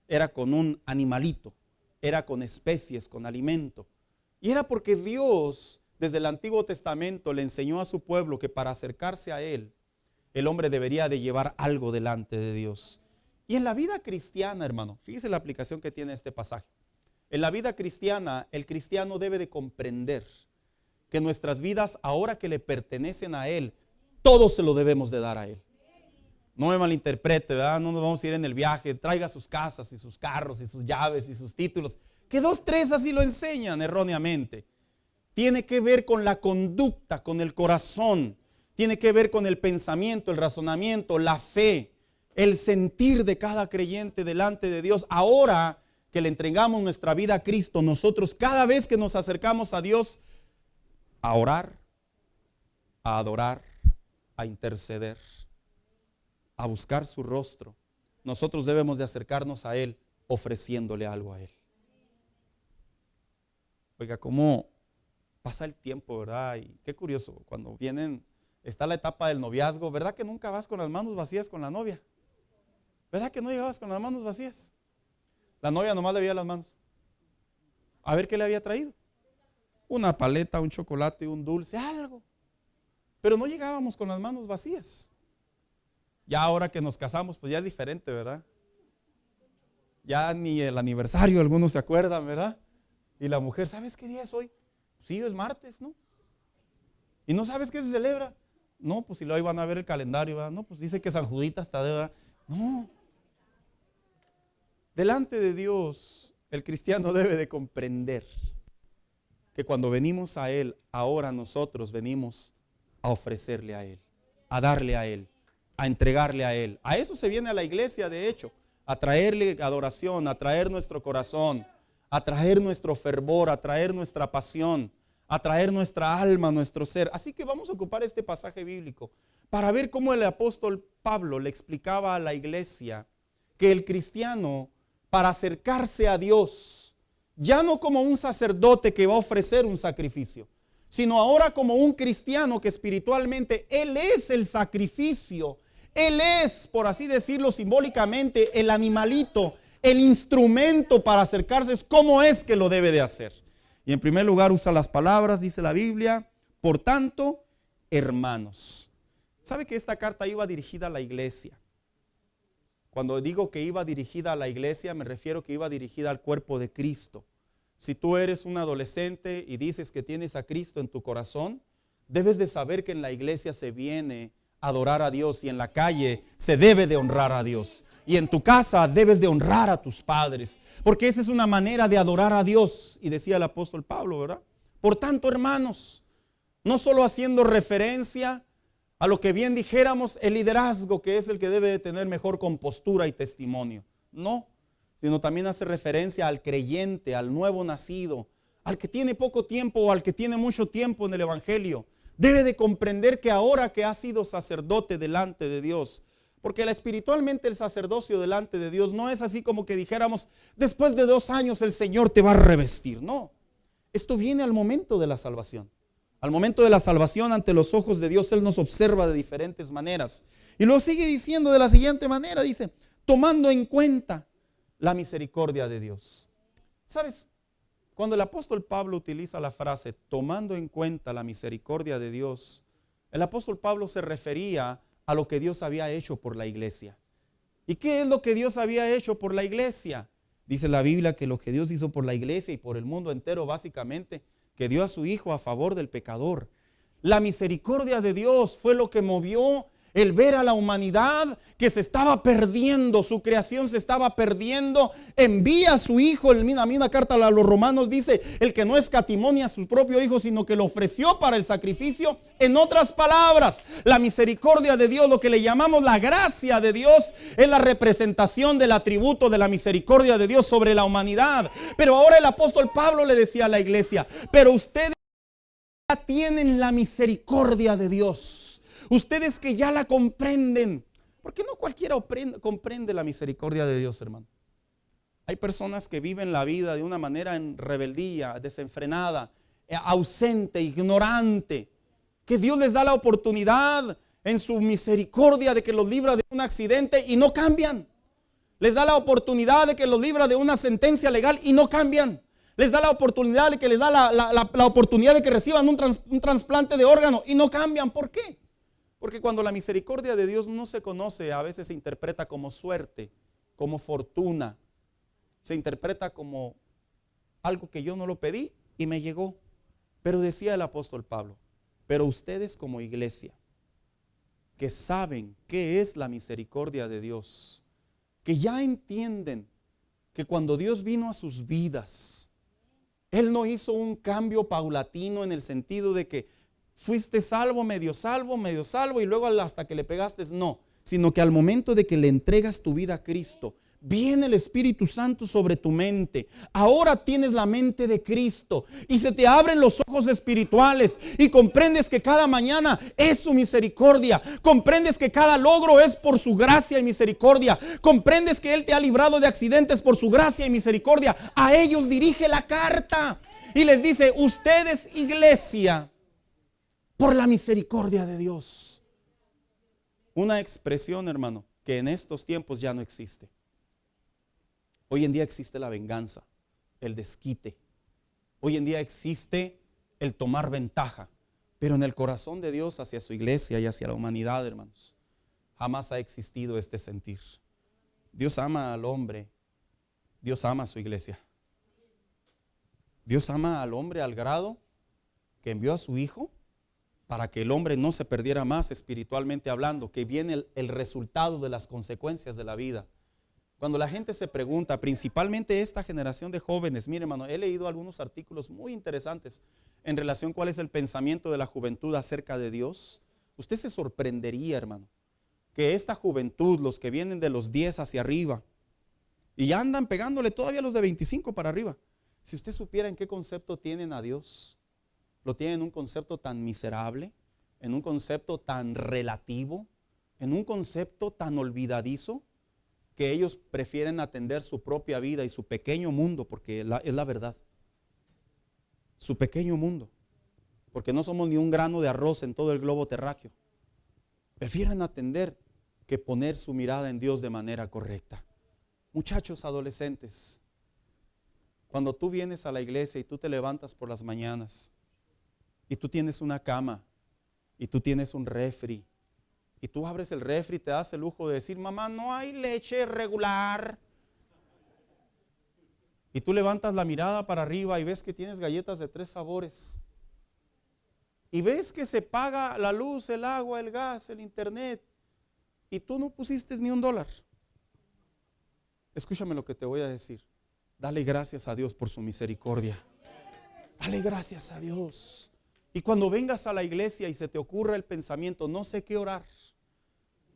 era con un animalito, era con especies, con alimento. Y era porque Dios, desde el Antiguo Testamento, le enseñó a su pueblo que para acercarse a Él, el hombre debería de llevar algo delante de Dios. Y en la vida cristiana, hermano, fíjese la aplicación que tiene este pasaje. En la vida cristiana, el cristiano debe de comprender que nuestras vidas, ahora que le pertenecen a Él, todo se lo debemos de dar a Él. No me malinterprete, ¿verdad? No nos vamos a ir en el viaje, traiga sus casas y sus carros y sus llaves y sus títulos, que 2, 3 así lo enseñan erróneamente. Tiene que ver con la conducta, con el corazón, tiene que ver con el pensamiento, el razonamiento, la fe, el sentir de cada creyente delante de Dios. Ahora que le entregamos nuestra vida a Cristo, nosotros cada vez que nos acercamos a Dios, a orar, a adorar, a interceder, a buscar su rostro, nosotros debemos de acercarnos a Él ofreciéndole algo a Él. Oiga, cómo pasa el tiempo, ¿verdad? Y qué curioso, cuando está la etapa del noviazgo, ¿verdad que nunca vas con las manos vacías con la novia? ¿Verdad que no llegabas con las manos vacías? La novia nomás le veía las manos. A ver qué le había traído. Una paleta, un chocolate, un dulce, algo. Pero no llegábamos con las manos vacías. Ya ahora que nos casamos, pues ya es diferente, ¿verdad? Ya ni el aniversario, algunos se acuerdan, ¿verdad? Y la mujer, ¿sabes qué día es hoy? Sí, es martes, ¿no? ¿Y no sabes qué se celebra? No, pues si lo iban a ver el calendario, ¿verdad? No, pues dice que San Juditas Tadeo, ¿verdad? No. Delante de Dios, el cristiano debe de comprender que cuando venimos a Él, ahora nosotros venimos a ofrecerle a Él, a darle a Él, a entregarle a Él. A eso se viene a la iglesia, de hecho, a traerle adoración, a traer nuestro corazón, a traer nuestro fervor, a traer nuestra pasión, atraer nuestra alma, nuestro ser. Así que vamos a ocupar este pasaje bíblico para ver cómo el apóstol Pablo le explicaba a la iglesia que el cristiano, para acercarse a Dios, ya no como un sacerdote que va a ofrecer un sacrificio, sino ahora como un cristiano que espiritualmente Él es el sacrificio. Él es, por así decirlo simbólicamente, el animalito, el instrumento para acercarse. Es cómo es que lo debe de hacer. Y en primer lugar usa las palabras, dice la Biblia, por tanto, hermanos. ¿Sabe que esta carta iba dirigida a la iglesia? Cuando digo que iba dirigida a la iglesia, me refiero que iba dirigida al cuerpo de Cristo. Si tú eres un adolescente y dices que tienes a Cristo en tu corazón, debes de saber que en la iglesia se viene a adorar a Dios y en la calle se debe de honrar a Dios. Y en tu casa debes de honrar a tus padres, porque esa es una manera de adorar a Dios. Y decía el apóstol Pablo, ¿verdad? Por tanto, hermanos, no solo haciendo referencia a lo que bien dijéramos, el liderazgo, que es el que debe de tener mejor compostura y testimonio. No, sino también hace referencia al creyente, al nuevo nacido, al que tiene poco tiempo o al que tiene mucho tiempo en el evangelio. Debe de comprender que ahora que ha sido sacerdote delante de Dios, porque espiritualmente el sacerdocio delante de Dios no es así como que dijéramos, después de 2 años el Señor te va a revestir. No, esto viene al momento de la salvación. Al momento de la salvación, ante los ojos de Dios, Él nos observa de diferentes maneras. Y lo sigue diciendo de la siguiente manera, dice, tomando en cuenta la misericordia de Dios. ¿Sabes? Cuando el apóstol Pablo utiliza la frase, tomando en cuenta la misericordia de Dios, el apóstol Pablo se refería a lo que Dios había hecho por la iglesia. ¿Y qué es lo que Dios había hecho por la iglesia? Dice la Biblia que lo que Dios hizo por la iglesia y por el mundo entero, básicamente, que dio a su Hijo a favor del pecador. La misericordia de Dios fue lo que movió el ver a la humanidad que se estaba perdiendo, su creación se estaba perdiendo. Envía a su Hijo, en la misma carta a los Romanos dice, el que no escatimó ni a su propio Hijo, sino que lo ofreció para el sacrificio. En otras palabras, la misericordia de Dios, lo que le llamamos la gracia de Dios, es la representación del atributo de la misericordia de Dios sobre la humanidad. Pero ahora el apóstol Pablo le decía a la iglesia, pero ustedes ya tienen la misericordia de Dios. Ustedes que ya la comprenden, porque no cualquiera comprende la misericordia de Dios, hermano. Hay personas que viven la vida de una manera en rebeldía, desenfrenada, ausente, ignorante, que Dios les da la oportunidad en su misericordia de que los libra de un accidente y no cambian. Les da la oportunidad de que los libra de una sentencia legal y no cambian. Les da la oportunidad de que les da la oportunidad de que reciban un trasplante de órgano y no cambian. ¿Por qué? Porque cuando la misericordia de Dios no se conoce, a veces se interpreta como suerte, como fortuna. Se interpreta como algo que yo no lo pedí y me llegó. Pero decía el apóstol Pablo, pero ustedes como iglesia, que saben qué es la misericordia de Dios, que ya entienden que cuando Dios vino a sus vidas, Él no hizo un cambio paulatino en el sentido de que fuiste salvo, medio y luego hasta que le pegaste, no, sino que al momento de que le entregas tu vida a Cristo, viene el Espíritu Santo sobre tu mente. Ahora tienes la mente de Cristo y se te abren los ojos espirituales y comprendes que cada mañana es su misericordia. Comprendes que cada logro es por su gracia y misericordia. Comprendes que Él te ha librado de accidentes por su gracia y misericordia. A ellos dirige la carta y les dice, ustedes, iglesia, por la misericordia de Dios. Una expresión, hermano, que en estos tiempos ya no existe. Hoy en día existe la venganza, el desquite. Hoy en día existe el tomar ventaja. Pero en el corazón de Dios hacia su iglesia y hacia la humanidad, hermanos, jamás ha existido este sentir. Dios ama al hombre. Dios ama a su iglesia. Dios ama al hombre al grado que envió a su Hijo para que el hombre no se perdiera más espiritualmente hablando, que viene el resultado de las consecuencias de la vida. Cuando la gente se pregunta, principalmente esta generación de jóvenes, mire hermano, he leído algunos artículos muy interesantes en relación a cuál es el pensamiento de la juventud acerca de Dios. Usted se sorprendería, hermano, que esta juventud, los que vienen de los 10 hacia arriba, y ya andan pegándole todavía a los de 25 para arriba, si usted supiera en qué concepto tienen a Dios, lo tienen en un concepto tan miserable, en un concepto tan relativo, en un concepto tan olvidadizo, que ellos prefieren atender su propia vida y su pequeño mundo, porque es la verdad. Su pequeño mundo, porque no somos ni un grano de arroz en todo el globo terráqueo. Prefieren atender que poner su mirada en Dios de manera correcta. Muchachos adolescentes, cuando tú vienes a la iglesia y tú te levantas por las mañanas y tú tienes una cama y tú tienes un refri y tú abres el refri y te das el lujo de decir, mamá, no hay leche regular. Y tú levantas la mirada para arriba y ves que tienes galletas de 3 sabores. Y ves que se paga la luz, el agua, el gas, el internet. Y tú no pusiste ni $1. Escúchame lo que te voy a decir. Dale gracias a Dios por su misericordia. Dale gracias a Dios. Y cuando vengas a la iglesia y se te ocurra el pensamiento, no sé qué orar,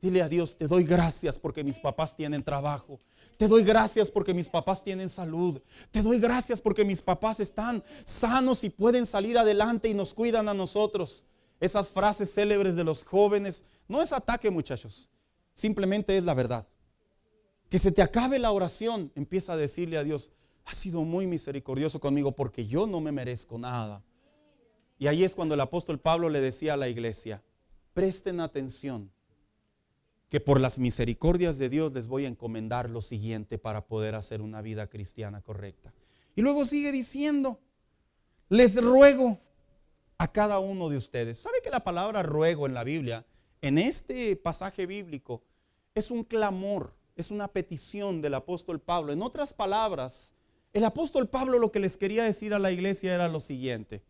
dile a Dios, te doy gracias porque mis papás tienen trabajo. Te doy gracias porque mis papás tienen salud. Te doy gracias porque mis papás están sanos y pueden salir adelante y nos cuidan a nosotros. Esas frases célebres de los jóvenes, no es ataque, muchachos, simplemente es la verdad. Que se te acabe la oración, empieza a decirle a Dios, has sido muy misericordioso conmigo porque yo no me merezco nada. Y ahí es cuando el apóstol Pablo le decía a la iglesia, presten atención, que por las misericordias de Dios les voy a encomendar lo siguiente para poder hacer una vida cristiana correcta. Y luego sigue diciendo, les ruego a cada uno de ustedes. ¿Sabe que la palabra ruego en la Biblia, en este pasaje bíblico, es un clamor, es una petición del apóstol Pablo? En otras palabras, el apóstol Pablo lo que les quería decir a la iglesia era lo siguiente.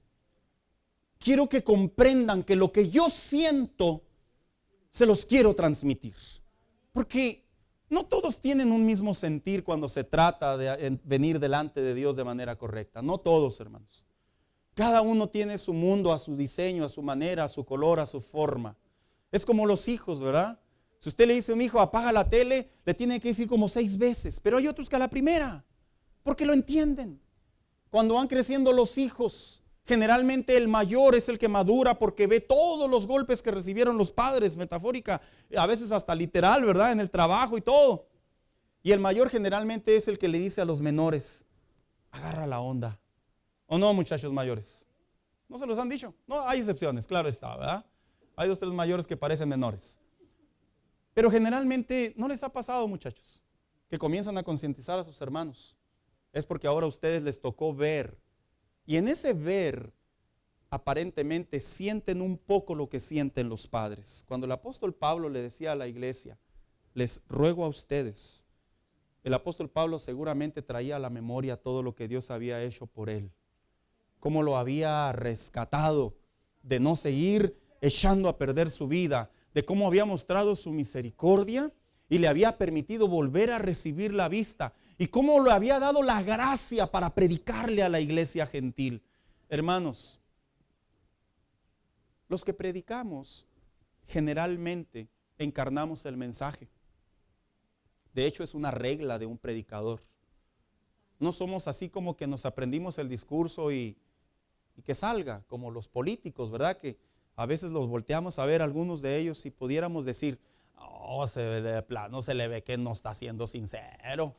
Quiero que comprendan que lo que yo siento se los quiero transmitir, porque no todos tienen un mismo sentir cuando se trata de venir delante de Dios de manera correcta. No todos, hermanos. Cada uno tiene su mundo a su diseño, a su manera, a su color, a su forma. Es como los hijos, ¿verdad? Si usted le dice a un hijo apaga la tele, le tiene que decir como 6 veces, pero hay otros que a la primera, porque lo entienden. Cuando van creciendo los hijos, generalmente el mayor es el que madura porque ve todos los golpes que recibieron los padres, metafórica, a veces hasta literal, ¿verdad? En el trabajo y todo. Y el mayor generalmente es el que le dice a los menores, agarra la onda. ¿O no, muchachos mayores? ¿No se los han dicho? No, hay excepciones, claro está, ¿verdad? Hay 2 o 3 mayores que parecen menores. Pero generalmente no les ha pasado, muchachos, que comienzan a concientizar a sus hermanos. Es porque ahora a ustedes les tocó ver. Y en ese ver, aparentemente sienten un poco lo que sienten los padres. Cuando el apóstol Pablo le decía a la iglesia, les ruego a ustedes, el apóstol Pablo seguramente traía a la memoria todo lo que Dios había hecho por él. Cómo lo había rescatado de no seguir echando a perder su vida, de cómo había mostrado su misericordia y le había permitido volver a recibir la vista. Y cómo le había dado la gracia para predicarle a la iglesia gentil. Hermanos, los que predicamos generalmente encarnamos el mensaje. De hecho, es una regla de un predicador. No somos así como que nos aprendimos el discurso y que salga, como los políticos, ¿verdad? Que a veces los volteamos a ver algunos de ellos y pudiéramos decir, oh, de plano se le ve que no está siendo sincero.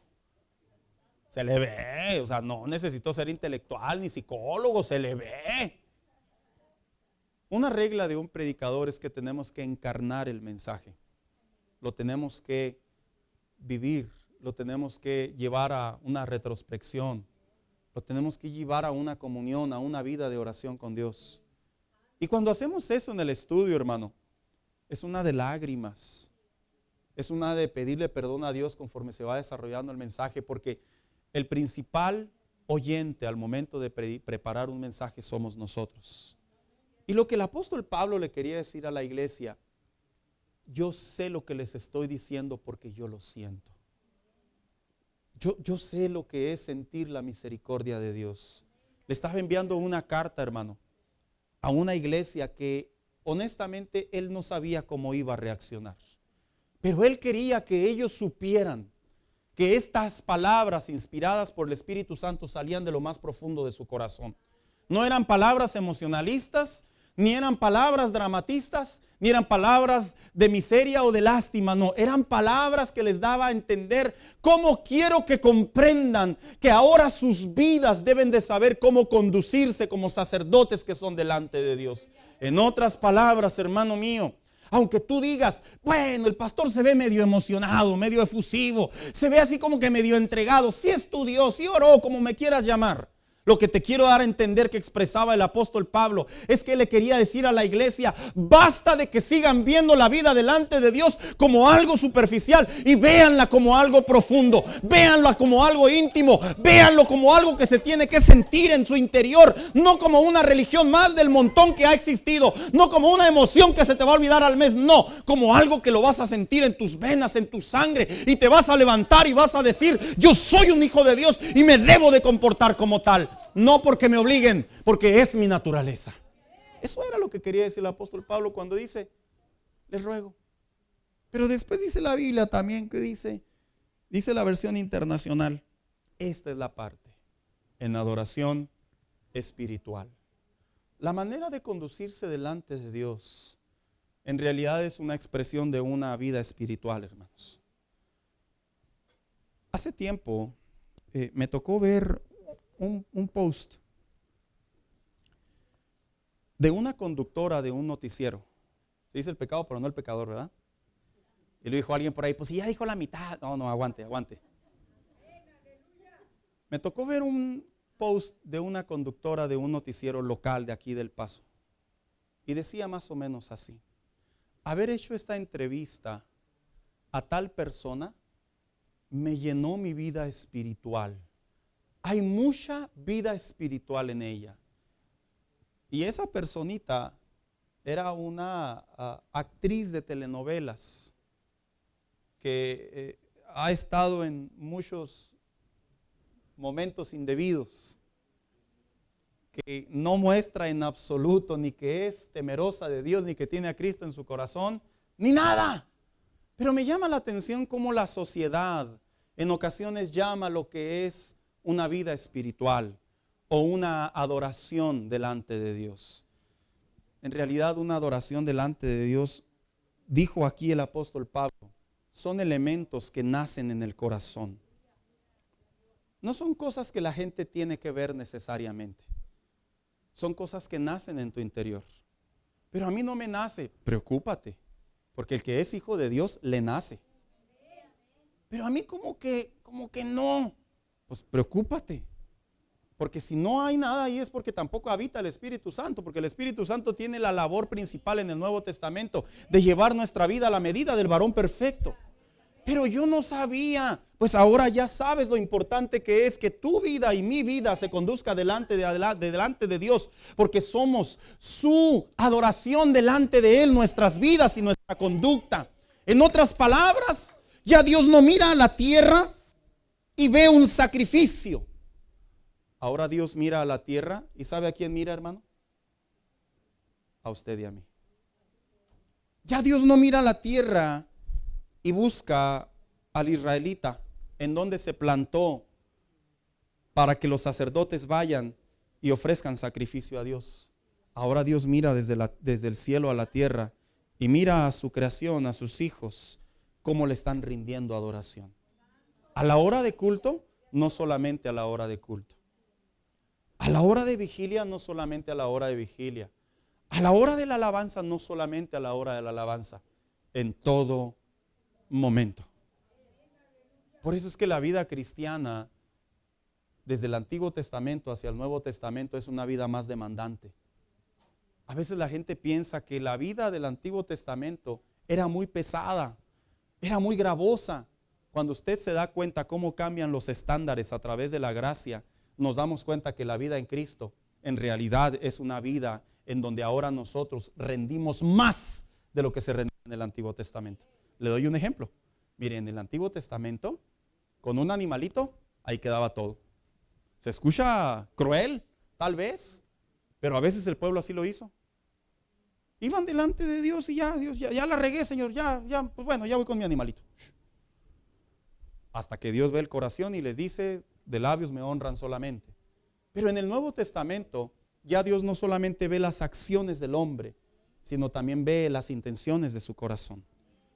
Se le ve, o sea, no necesito ser intelectual ni psicólogo, se le ve. Una regla de un predicador es que tenemos que encarnar el mensaje. Lo tenemos que vivir, lo tenemos que llevar a una retrospección, lo tenemos que llevar a una comunión, a una vida de oración con Dios. Y cuando hacemos eso en el estudio, hermano, es una de lágrimas, es una de pedirle perdón a Dios conforme se va desarrollando el mensaje, porque el principal oyente al momento de preparar un mensaje somos nosotros. Y lo que el apóstol Pablo le quería decir a la iglesia, yo sé lo que les estoy diciendo porque yo lo siento. Yo sé lo que es sentir la misericordia de Dios. Le estaba enviando una carta, hermano, a una iglesia que honestamente él no sabía cómo iba a reaccionar. Pero él quería que ellos supieran que estas palabras inspiradas por el Espíritu Santo salían de lo más profundo de su corazón. No eran palabras emocionalistas, ni eran palabras dramatistas, ni eran palabras de miseria o de lástima. No, eran palabras que les daba a entender cómo quiero que comprendan que ahora sus vidas deben de saber cómo conducirse como sacerdotes que son delante de Dios. En otras palabras, hermano mío, aunque tú digas, bueno, el pastor se ve medio emocionado, medio efusivo, se ve así como que medio entregado, sí estudió, sí oró, como me quieras llamar. Lo que te quiero dar a entender que expresaba el apóstol Pablo es que le quería decir a la iglesia, basta de que sigan viendo la vida delante de Dios como algo superficial y véanla como algo profundo, véanla como algo íntimo, véanlo como algo que se tiene que sentir en su interior, no como una religión más del montón que ha existido, no como una emoción que se te va a olvidar al mes, no, como algo que lo vas a sentir en tus venas, en tu sangre, y te vas a levantar y vas a decir, yo soy un hijo de Dios y me debo de comportar como tal. No porque me obliguen, porque es mi naturaleza. Eso era lo que quería decir el apóstol Pablo cuando dice, les ruego. Pero después dice la Biblia también que dice la versión internacional, esta es la parte, en adoración espiritual. La manera de conducirse delante de Dios en realidad es una expresión de una vida espiritual, hermanos. Hace tiempo me tocó ver un post de una conductora de un noticiero. Se dice el pecado, pero no el pecador, ¿verdad? Y lo dijo alguien por ahí, pues si ya dijo la mitad. No, aguante. Me tocó ver un post de una conductora de un noticiero local de aquí del Paso. Y decía más o menos así: haber hecho esta entrevista a tal persona me llenó mi vida espiritual. Hay mucha vida espiritual en ella. Y esa personita era una actriz de telenovelas que ha estado en muchos momentos indebidos, que no muestra en absoluto ni que es temerosa de Dios, ni que tiene a Cristo en su corazón, ni nada. Pero me llama la atención cómo la sociedad en ocasiones llama lo que es una vida espiritual o una adoración delante de Dios. En realidad, una adoración delante de Dios, dijo aquí el apóstol Pablo, son elementos que nacen en el corazón. No son cosas que la gente tiene que ver necesariamente. Son cosas que nacen en tu interior. Pero a mí no me nace. Preocúpate, porque el que es hijo de Dios le nace. Pero a mí como que no. Pues preocúpate, porque si no hay nada ahí es porque tampoco habita el Espíritu Santo, porque el Espíritu Santo tiene la labor principal en el Nuevo Testamento de llevar nuestra vida a la medida del varón perfecto. Pero yo no sabía, pues ahora ya sabes lo importante que es que tu vida y mi vida se conduzca delante de Dios, porque somos su adoración delante de Él, nuestras vidas y nuestra conducta. En otras palabras, ya Dios no mira a la tierra y ve un sacrificio. Ahora Dios mira a la tierra y ¿sabe a quién mira, hermano? A usted y a mí. Ya Dios no mira a la tierra y busca al israelita en donde se plantó para que los sacerdotes vayan y ofrezcan sacrificio a Dios. Ahora Dios mira desde el cielo a la tierra y mira a su creación, a sus hijos, cómo le están rindiendo adoración. A la hora de culto, no solamente a la hora de culto. A la hora de vigilia, no solamente a la hora de vigilia. A la hora de la alabanza, no solamente a la hora de la alabanza. En todo momento. Por eso es que la vida cristiana, desde el Antiguo Testamento hacia el Nuevo Testamento, es una vida más demandante. A veces la gente piensa que la vida del Antiguo Testamento era muy pesada, era muy gravosa. Cuando usted se da cuenta cómo cambian los estándares a través de la gracia, nos damos cuenta que la vida en Cristo en realidad es una vida en donde ahora nosotros rendimos más de lo que se rendía en el Antiguo Testamento. Le doy un ejemplo. Mire, en el Antiguo Testamento, con un animalito, ahí quedaba todo. Se escucha cruel, tal vez, pero a veces el pueblo así lo hizo. Iban delante de Dios y Dios, ya la regué, Señor, pues bueno, ya voy con mi animalito. Hasta que Dios ve el corazón y les dice, de labios me honran solamente. Pero en el Nuevo Testamento, ya Dios no solamente ve las acciones del hombre, sino también ve las intenciones de su corazón.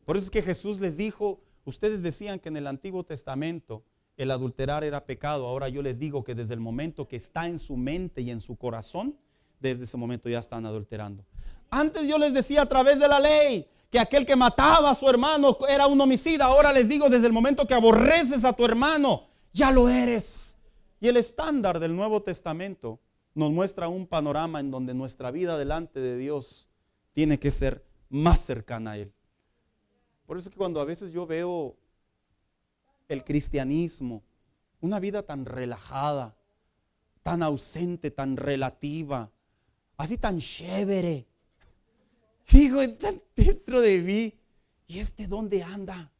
Por eso es que Jesús les dijo, ustedes decían que en el Antiguo Testamento el adulterar era pecado. Ahora yo les digo que desde el momento que está en su mente y en su corazón, desde ese momento ya están adulterando. Antes yo les decía a través de la ley que aquel que mataba a su hermano era un homicida. Ahora les digo, desde el momento que aborreces a tu hermano, ya lo eres. Y el estándar del Nuevo Testamento nos muestra un panorama en donde nuestra vida delante de Dios tiene que ser más cercana a Él. Por eso es que cuando a veces yo veo el cristianismo, una vida tan relajada, tan ausente, tan relativa, así tan chévere, digo, tan dentro de mí, ¿y dónde anda?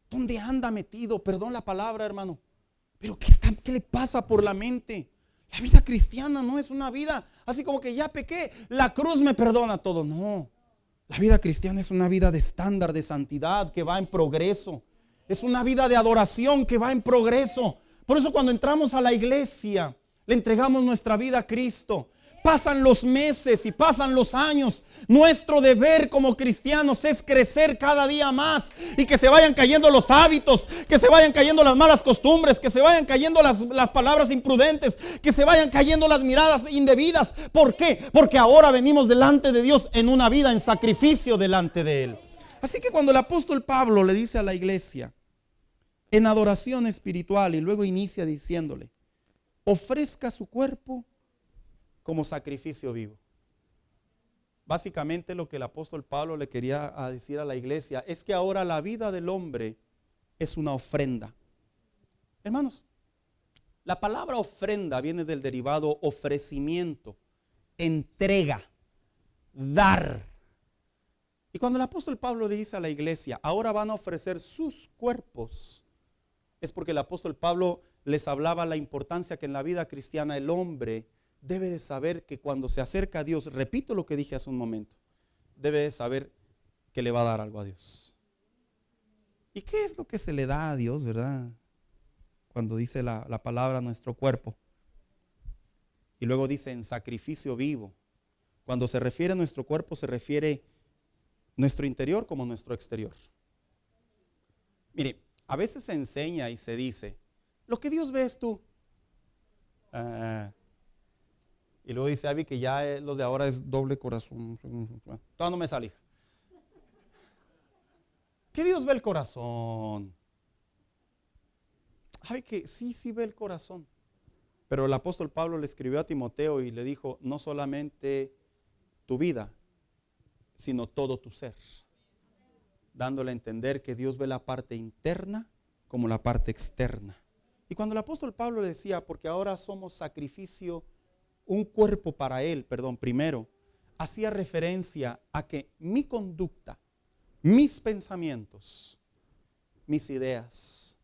¿Dónde anda metido? Perdón la palabra, hermano, pero ¿qué le pasa por la mente? La vida cristiana no es una vida así como que ya pequé, la cruz me perdona todo. No, la vida cristiana es una vida de estándar, de santidad que va en progreso. Es una vida de adoración que va en progreso. Por eso cuando entramos a la iglesia, le entregamos nuestra vida a Cristo. Pasan los meses y pasan los años. Nuestro deber como cristianos es crecer cada día más y que se vayan cayendo los hábitos, que se vayan cayendo las malas costumbres, que se vayan cayendo las palabras imprudentes, que se vayan cayendo las miradas indebidas. ¿Por qué? Porque ahora venimos delante de Dios en una vida en sacrificio delante de Él. Así que cuando el apóstol Pablo le dice a la iglesia en adoración espiritual y luego inicia diciéndole, ofrezca su cuerpo como sacrificio vivo. Básicamente lo que el apóstol Pablo le quería decir a la iglesia es que ahora la vida del hombre es una ofrenda. Hermanos, la palabra ofrenda viene del derivado ofrecimiento, entrega, dar. Y cuando el apóstol Pablo le dice a la iglesia, ahora van a ofrecer sus cuerpos, es porque el apóstol Pablo les hablaba la importancia que en la vida cristiana el hombre debe de saber que cuando se acerca a Dios, repito lo que dije hace un momento, debe de saber que le va a dar algo a Dios. ¿Y qué es lo que se le da a Dios, verdad? Cuando dice la palabra nuestro cuerpo. Y luego dice en sacrificio vivo. Cuando se refiere a nuestro cuerpo, se refiere nuestro interior como nuestro exterior. Mire, a veces se enseña y se dice, lo que Dios ve es tú. Y luego dice Abby que ya los de ahora es doble corazón. Todavía no me sale, hija. Que Dios ve el corazón. Ay, que sí ve el corazón. Pero el apóstol Pablo le escribió a Timoteo y le dijo, no solamente tu vida, sino todo tu ser. Dándole a entender que Dios ve la parte interna como la parte externa. Y cuando el apóstol Pablo le decía, porque ahora somos sacrificio, un cuerpo para Él, primero, hacía referencia a que mi conducta, mis pensamientos, mis ideas,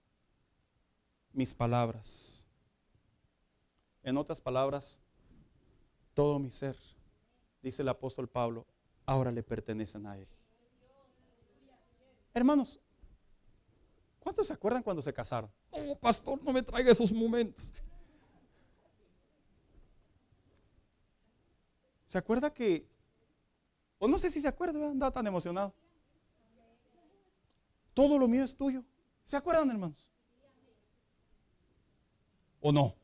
mis palabras, en otras palabras, todo mi ser, dice el apóstol Pablo, ahora le pertenecen a Él. Hermanos, ¿cuántos se acuerdan cuando se casaron? Oh, pastor, no me traiga esos momentos. ¿Se acuerda que, o no sé si se acuerda, andaba tan emocionado? Todo lo mío es tuyo. ¿Se acuerdan, hermanos? ¿O no?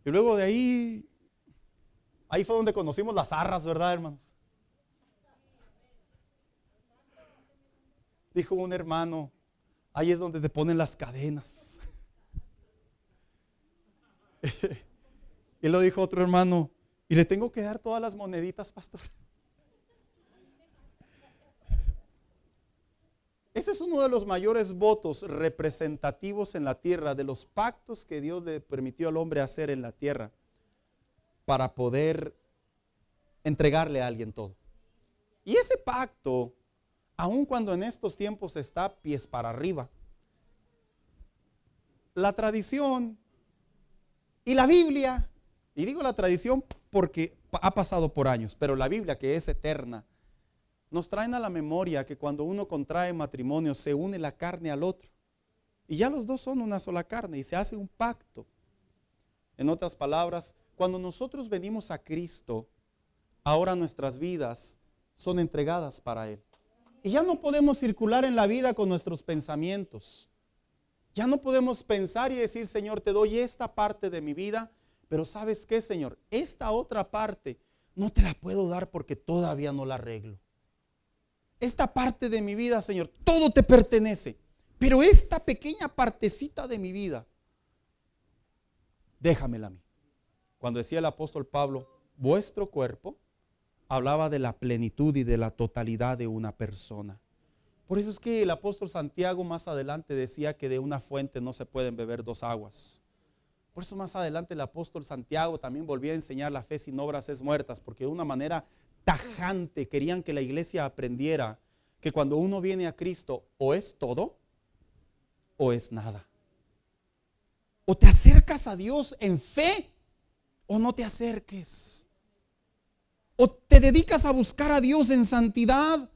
Y luego de ahí fue donde conocimos las arras, ¿verdad, hermanos? Dijo un hermano, ahí es donde te ponen las cadenas. Y lo dijo otro hermano, y le tengo que dar todas las moneditas, pastor. Ese es uno de los mayores votos representativos en la tierra, de los pactos que Dios le permitió al hombre hacer en la tierra para poder entregarle a alguien todo. Y ese pacto, aun cuando en estos tiempos está pies para arriba, la tradición y la Biblia, y digo la tradición porque ha pasado por años, pero la Biblia, que es eterna, nos traen a la memoria que cuando uno contrae matrimonio se une la carne al otro y ya los dos son una sola carne y se hace un pacto. En otras palabras, cuando nosotros venimos a Cristo, ahora nuestras vidas son entregadas para Él. Y ya no podemos circular en la vida con nuestros pensamientos. Ya no podemos pensar y decir, Señor, te doy esta parte de mi vida, pero ¿sabes qué, Señor? Esta otra parte no te la puedo dar porque todavía no la arreglo. Esta parte de mi vida, Señor, todo te pertenece, pero esta pequeña partecita de mi vida, déjamela a mí. Cuando decía el apóstol Pablo, vuestro cuerpo, hablaba de la plenitud y de la totalidad de una persona. Por eso es que el apóstol Santiago más adelante decía que de una fuente no se pueden beber dos aguas. Por eso más adelante el apóstol Santiago también volvía a enseñar la fe sin obras es muertas, porque de una manera tajante querían que la iglesia aprendiera que cuando uno viene a Cristo o es todo o es nada. O te acercas a Dios en fe o no te acerques. O te dedicas a buscar a Dios en santidad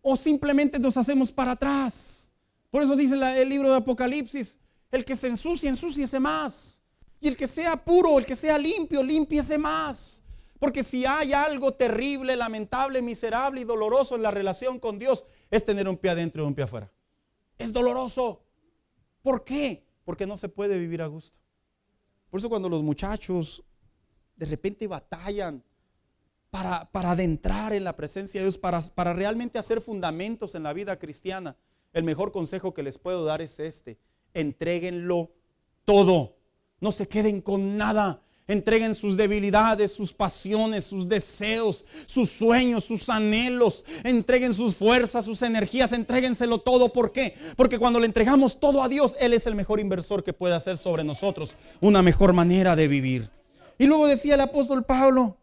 o simplemente nos hacemos para atrás. Por eso dice el libro de Apocalipsis, el que se ensucie, ensúciese más. Y el que sea puro, el que sea limpio, límpiese más. Porque si hay algo terrible, lamentable, miserable y doloroso en la relación con Dios, es tener un pie adentro y un pie afuera. Es doloroso. ¿Por qué? Porque no se puede vivir a gusto. Por eso cuando los muchachos de repente batallan para adentrar en la presencia de Dios, para realmente hacer fundamentos en la vida cristiana, el mejor consejo que les puedo dar es este: entréguenlo todo, no se queden con nada. Entreguen sus debilidades, sus pasiones, sus deseos, sus sueños, sus anhelos. Entreguen sus fuerzas, sus energías. Entréguenselo todo. ¿Por qué? Porque cuando le entregamos todo a Dios, Él es el mejor inversor que puede hacer sobre nosotros una mejor manera de vivir. Y luego decía el apóstol Pablo,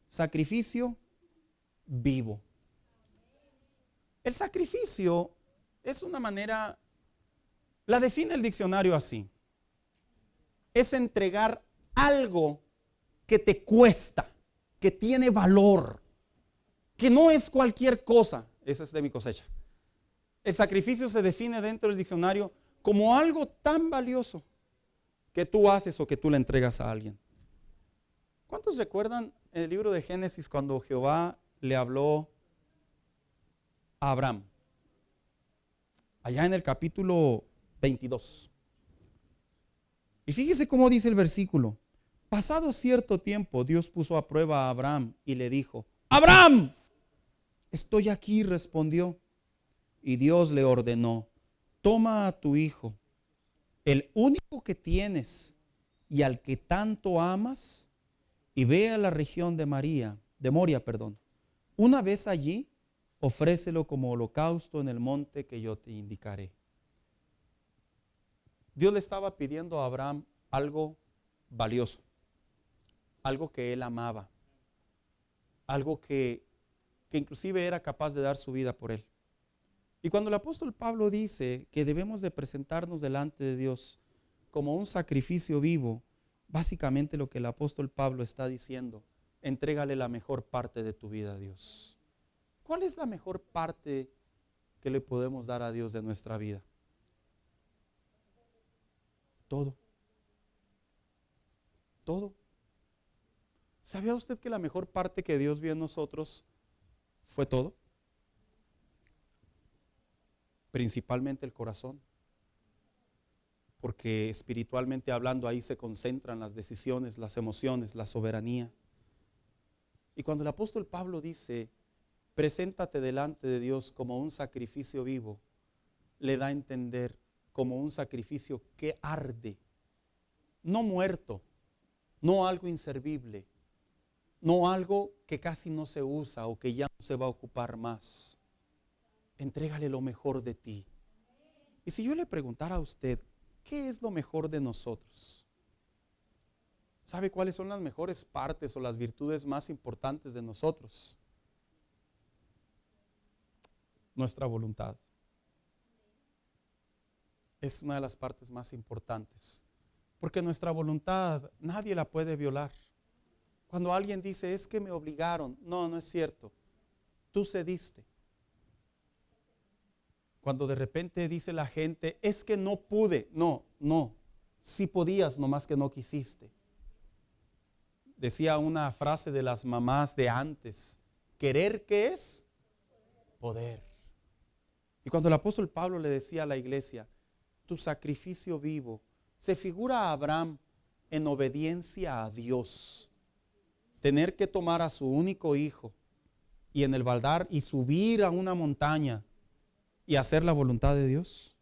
sacrificio vivo. El sacrificio es una manera, la define el diccionario así: es entregar algo que te cuesta, que tiene valor, que no es cualquier cosa. Esa es de mi cosecha. El sacrificio se define dentro del diccionario como algo tan valioso que tú haces o que tú le entregas a alguien. ¿Cuántos recuerdan en el libro de Génesis cuando Jehová le habló a Abraham? Allá en el capítulo 22. Y fíjese cómo dice el versículo. Pasado cierto tiempo, Dios puso a prueba a Abraham y le dijo: ¡Abraham! Estoy aquí, respondió. Y Dios le ordenó: toma a tu hijo, el único que tienes y al que tanto amas, y ve a la región de Moria. Una vez allí, ofrécelo como holocausto en el monte que yo te indicaré. Dios le estaba pidiendo a Abraham algo valioso, algo que él amaba, algo que inclusive era capaz de dar su vida por él. Y cuando el apóstol Pablo dice que debemos de presentarnos delante de Dios como un sacrificio vivo, básicamente lo que el apóstol Pablo está diciendo: entrégale la mejor parte de tu vida a Dios. ¿Cuál es la mejor parte que le podemos dar a Dios de nuestra vida? Todo. Todo. ¿Sabía usted que la mejor parte que Dios vio en nosotros fue todo? Principalmente el corazón. Porque espiritualmente hablando, ahí se concentran las decisiones, las emociones, la soberanía. Y cuando el apóstol Pablo dice: preséntate delante de Dios como un sacrificio vivo, le da a entender como un sacrificio que arde, no muerto, no algo inservible, no algo que casi no se usa o que ya no se va a ocupar más. Entrégale lo mejor de ti. Y si yo le preguntara a usted, ¿qué es lo mejor de nosotros? ¿Sabe cuáles son las mejores partes o las virtudes más importantes de nosotros? Nuestra voluntad. Es una de las partes más importantes, porque nuestra voluntad nadie la puede violar. Cuando alguien dice: es que me obligaron, no es cierto, tú cediste. Cuando de repente dice la gente: es que no pude, no, sí podías, nomás que no quisiste. decía una frase de las mamás de antes: querer, ¿qué es? Poder. Y cuando el apóstol Pablo le decía a la iglesia, tu sacrificio vivo, se figura a Abraham en obediencia a Dios. Tener que tomar a su único hijo y en el baldar y subir a una montaña y hacer la voluntad de Dios.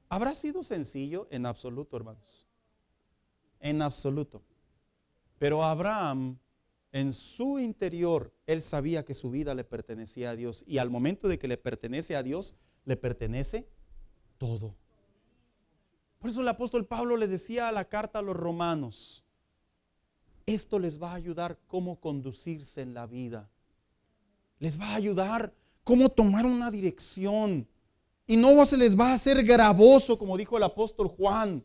¿Habrá sido sencillo? En absoluto, hermanos. En absoluto. Pero Abraham, en su interior, él sabía que su vida le pertenecía a Dios. Y al momento de que le pertenece a Dios, le pertenece todo. Por eso el apóstol Pablo les decía a la carta a los romanos, esto les va a ayudar cómo conducirse en la vida. Les va a ayudar cómo tomar una dirección. Y no se les va a hacer gravoso, como dijo el apóstol Juan.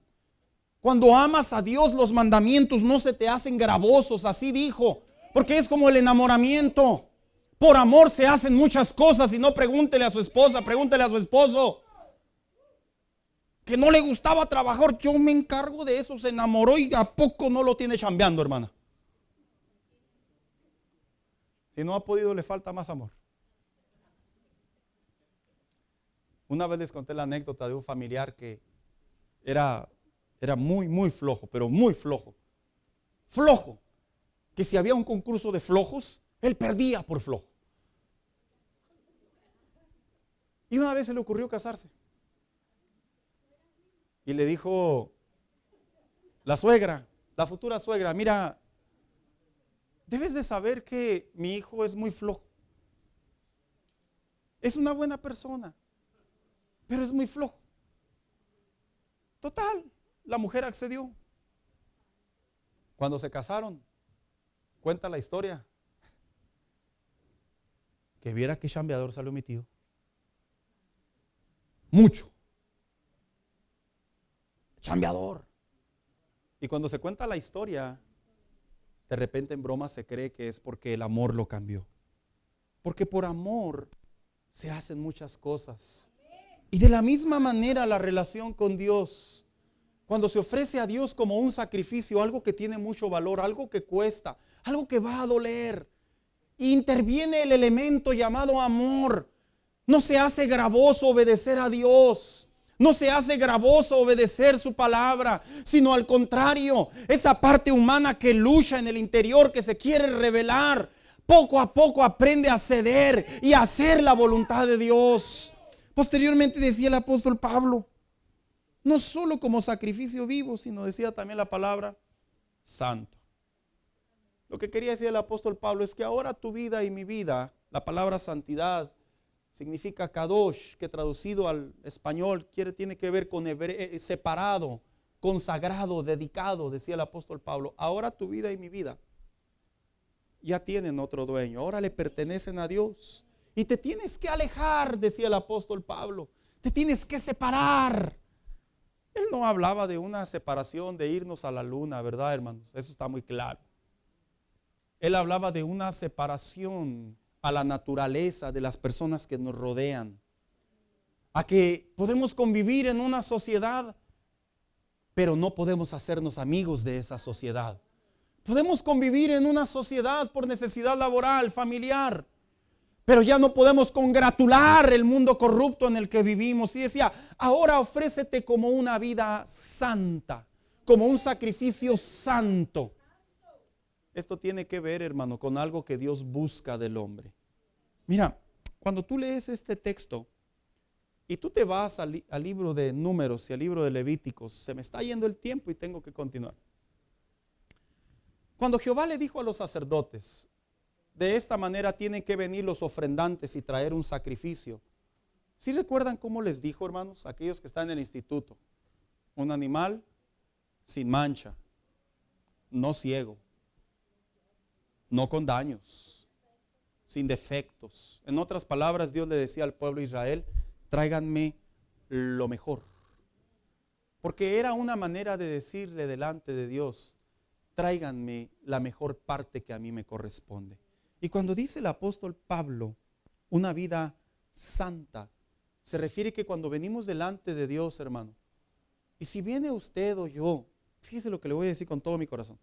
Cuando amas a Dios, los mandamientos no se te hacen gravosos, así dijo. Porque es como el enamoramiento. Por amor se hacen muchas cosas y no pregúntele a su esposa, pregúntele a su esposo. Que no le gustaba trabajar, yo me encargo de eso, se enamoró y a poco no lo tiene chambeando, hermana. Si no ha podido, le falta más amor. Una vez les conté la anécdota de un familiar que era muy flojo, pero muy flojo. Flojo. Que si había un concurso de flojos, él perdía por flojo. Y una vez se le ocurrió casarse. Y le dijo la suegra, la futura suegra, mira, debes de saber que mi hijo es muy flojo. Es una buena persona, pero es muy flojo. Total, la mujer accedió. Cuando se casaron, cuenta la historia, que viera qué chambeador salió mi tío. Mucho. Chambeador. Y cuando se cuenta la historia, de repente en broma se cree que es porque el amor lo cambió. Porque por amor se hacen muchas cosas. Y de la misma manera la relación con Dios, cuando se ofrece a Dios como un sacrificio, algo que tiene mucho valor, algo que cuesta, algo que va a doler, interviene el elemento llamado amor. No se hace gravoso obedecer a Dios. No se hace gravoso obedecer su palabra, sino al contrario, esa parte humana que lucha en el interior, que se quiere revelar, poco a poco aprende a ceder y a hacer la voluntad de Dios. Posteriormente decía el apóstol Pablo, no solo como sacrificio vivo, sino decía también la palabra santo. Lo que quería decir el apóstol Pablo es que ahora tu vida y mi vida, la palabra santidad, significa kadosh, que traducido al español tiene que ver con separado, consagrado, dedicado, decía el apóstol Pablo. Ahora tu vida y mi vida ya tienen otro dueño, ahora le pertenecen a Dios. Y te tienes que alejar, decía el apóstol Pablo, te tienes que separar. Él no hablaba de una separación, de irnos a la luna, ¿verdad, hermanos? Eso está muy claro. Él hablaba de una separación a la naturaleza de las personas que nos rodean, a que podemos convivir en una sociedad, pero no podemos hacernos amigos de esa sociedad. Podemos convivir en una sociedad por necesidad laboral, familiar, pero ya no podemos congratular el mundo corrupto en el que vivimos. Y decía, ahora ofrécete como una vida santa, como un sacrificio santo. Esto tiene que ver, hermano, con algo que Dios busca del hombre. Mira, cuando tú lees este texto y tú te vas al libro de Números y al libro de Levíticos, se me está yendo el tiempo y tengo que continuar. Cuando Jehová le dijo a los sacerdotes, de esta manera tienen que venir los ofrendantes y traer un sacrificio. ¿Sí recuerdan cómo les dijo, hermanos, aquellos que están en el instituto? Un animal sin mancha, no ciego, no con daños, sin defectos. En otras palabras, Dios le decía al pueblo de Israel, tráiganme lo mejor. Porque era una manera de decirle delante de Dios, tráiganme la mejor parte que a mí me corresponde. Y cuando dice el apóstol Pablo, una vida santa, se refiere que cuando venimos delante de Dios, hermano, y si viene usted o yo, fíjese lo que le voy a decir con todo mi corazón,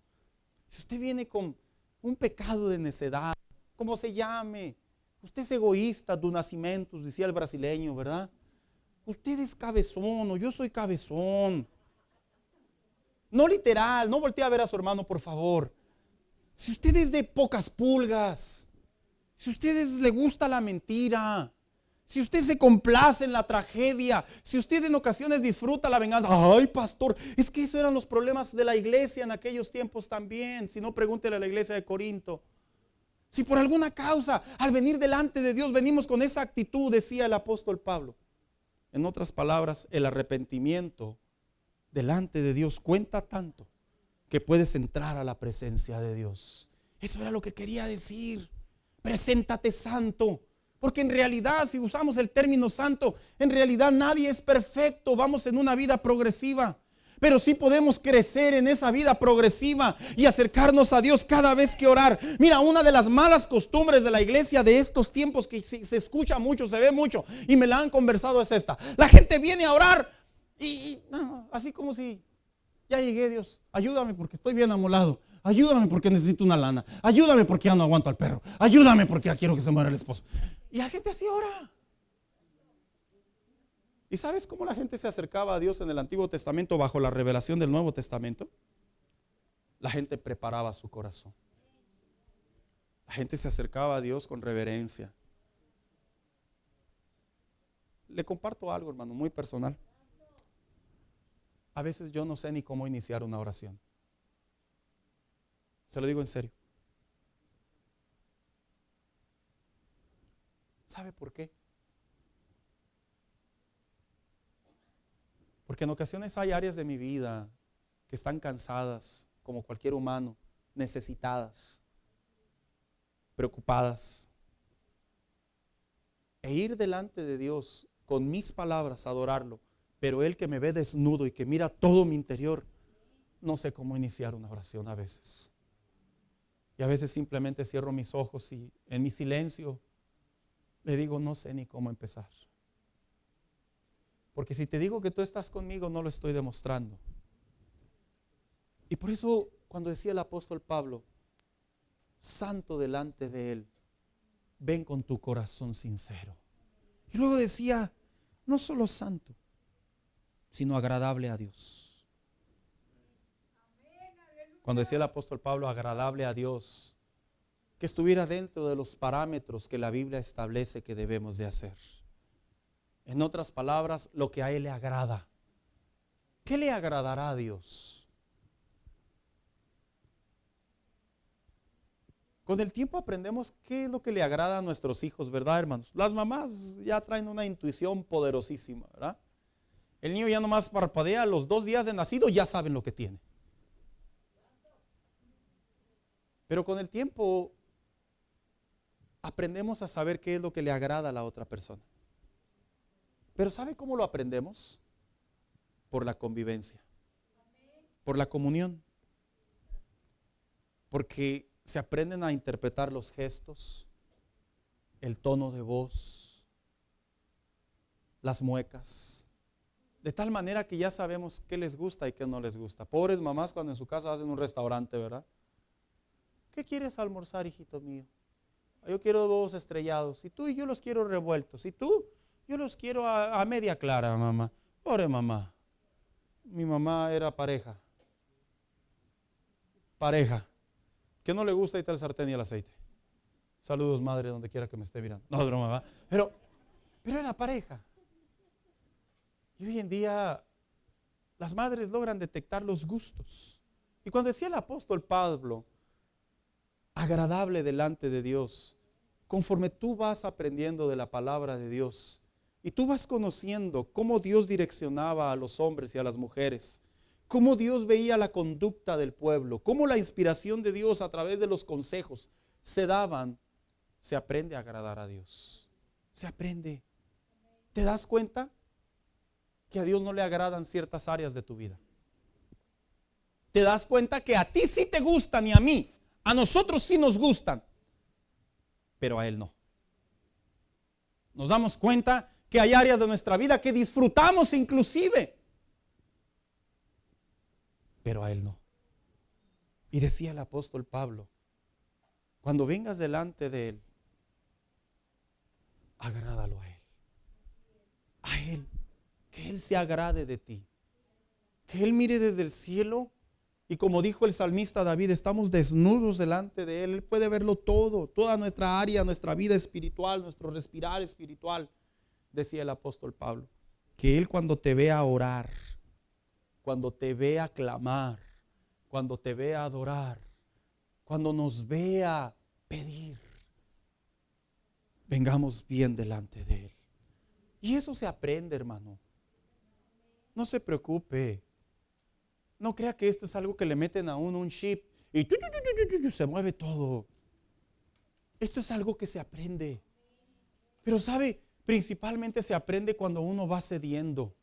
Si usted viene con un pecado de necedad, como se llame, usted es egoísta do nacimiento, decía el brasileño, ¿verdad? Usted es cabezón o yo soy cabezón. No literal, no voltee a ver a su hermano, por favor. Si usted es de pocas pulgas, si a ustedes le gusta la mentira, si usted se complace en la tragedia, si usted en ocasiones disfruta la venganza, ay pastor, es que esos eran los problemas de la iglesia en aquellos tiempos también. Si no, pregúntele a la iglesia de Corinto. Si por alguna causa al venir delante de Dios venimos con esa actitud, decía el apóstol Pablo. En otras palabras, el arrepentimiento delante de Dios cuenta tanto que puedes entrar a la presencia de Dios. Eso era lo que quería decir. Preséntate santo. Porque en realidad, si usamos el término santo, en realidad nadie es perfecto. Vamos en una vida progresiva. Pero sí podemos crecer en esa vida progresiva y acercarnos a Dios cada vez que orar. Mira, una de las malas costumbres de la iglesia de estos tiempos que se escucha mucho, se ve mucho y me la han conversado es esta. La gente viene a orar y así como si ya llegué, Dios, ayúdame porque estoy bien amolado. Ayúdame porque necesito una lana. Ayúdame porque ya no aguanto al perro. Ayúdame porque ya quiero que se muera el esposo. Y la gente así ora. ¿Y sabes cómo la gente se acercaba a Dios en el Antiguo Testamento bajo la revelación del Nuevo Testamento? La gente preparaba su corazón. La gente se acercaba a Dios con reverencia. Le comparto algo, hermano, muy personal. A veces yo no sé ni cómo iniciar una oración. Se lo digo en serio. ¿Sabe por qué? Porque en ocasiones hay áreas de mi vida que están cansadas, como cualquier humano, necesitadas, preocupadas. E ir delante de Dios con mis palabras a adorarlo, pero Él que me ve desnudo y que mira todo mi interior, no sé cómo iniciar una oración a veces. Y a veces simplemente cierro mis ojos y en mi silencio le digo, no sé ni cómo empezar. Porque si te digo que tú estás conmigo, no lo estoy demostrando. Y por eso cuando decía el apóstol Pablo, santo delante de Él, ven con tu corazón sincero. Y luego decía, no solo santo, sino agradable a Dios. Cuando decía el apóstol Pablo, agradable a Dios, que estuviera dentro de los parámetros que la Biblia establece que debemos de hacer. En otras palabras, lo que a Él le agrada. ¿Qué le agradará a Dios? Con el tiempo aprendemos qué es lo que le agrada a nuestros hijos, ¿verdad, hermanos? Las mamás ya traen una intuición poderosísima, ¿verdad? El niño ya nomás parpadea, a los 2 días de nacido ya saben lo que tiene. Pero con el tiempo aprendemos a saber qué es lo que le agrada a la otra persona. Pero ¿sabe cómo lo aprendemos? Por la convivencia, por la comunión. Porque se aprenden a interpretar los gestos, el tono de voz, las muecas, de tal manera que ya sabemos qué les gusta y qué no les gusta. Pobres mamás cuando en su casa hacen un restaurante, ¿verdad? ¿Qué quieres almorzar, hijito mío? Yo quiero huevos estrellados. Y tú y yo los quiero revueltos. Y tú, yo los quiero a media clara, mamá. Pobre mamá. Mi mamá era pareja. Que no le gusta y el sartén y el aceite. Saludos, madre, donde quiera que me esté mirando. No, broma, ¿va? Pero era pareja. Y hoy en día las madres logran detectar los gustos. Y cuando decía el apóstol Pablo, agradable delante de Dios, conforme tú vas aprendiendo de la palabra de Dios y tú vas conociendo cómo Dios direccionaba a los hombres y a las mujeres, cómo Dios veía la conducta del pueblo, cómo la inspiración de Dios a través de los consejos se daban, se aprende a agradar a Dios. Se aprende. ¿Te das cuenta que a Dios no le agradan ciertas áreas de tu vida? ¿Te das cuenta que a ti sí te gustan y a mí? A nosotros sí nos gustan, pero a Él no. Nos damos cuenta que hay áreas de nuestra vida que disfrutamos inclusive, pero a Él no. Y decía el apóstol Pablo, cuando vengas delante de Él, agrádalo a Él, que Él se agrade de ti, que Él mire desde el cielo. Y como dijo el salmista David, estamos desnudos delante de Él. Él puede verlo todo, toda nuestra área, nuestra vida espiritual, nuestro respirar espiritual. Decía el apóstol Pablo, que Él cuando te vea orar, cuando te vea clamar, cuando te vea adorar, cuando nos vea pedir, vengamos bien delante de Él. Y eso se aprende, hermano. No se preocupe. No crea que esto es algo que le meten a uno un chip y se mueve todo. Esto es algo que se aprende. Pero sabe, principalmente se aprende cuando uno va cediendo.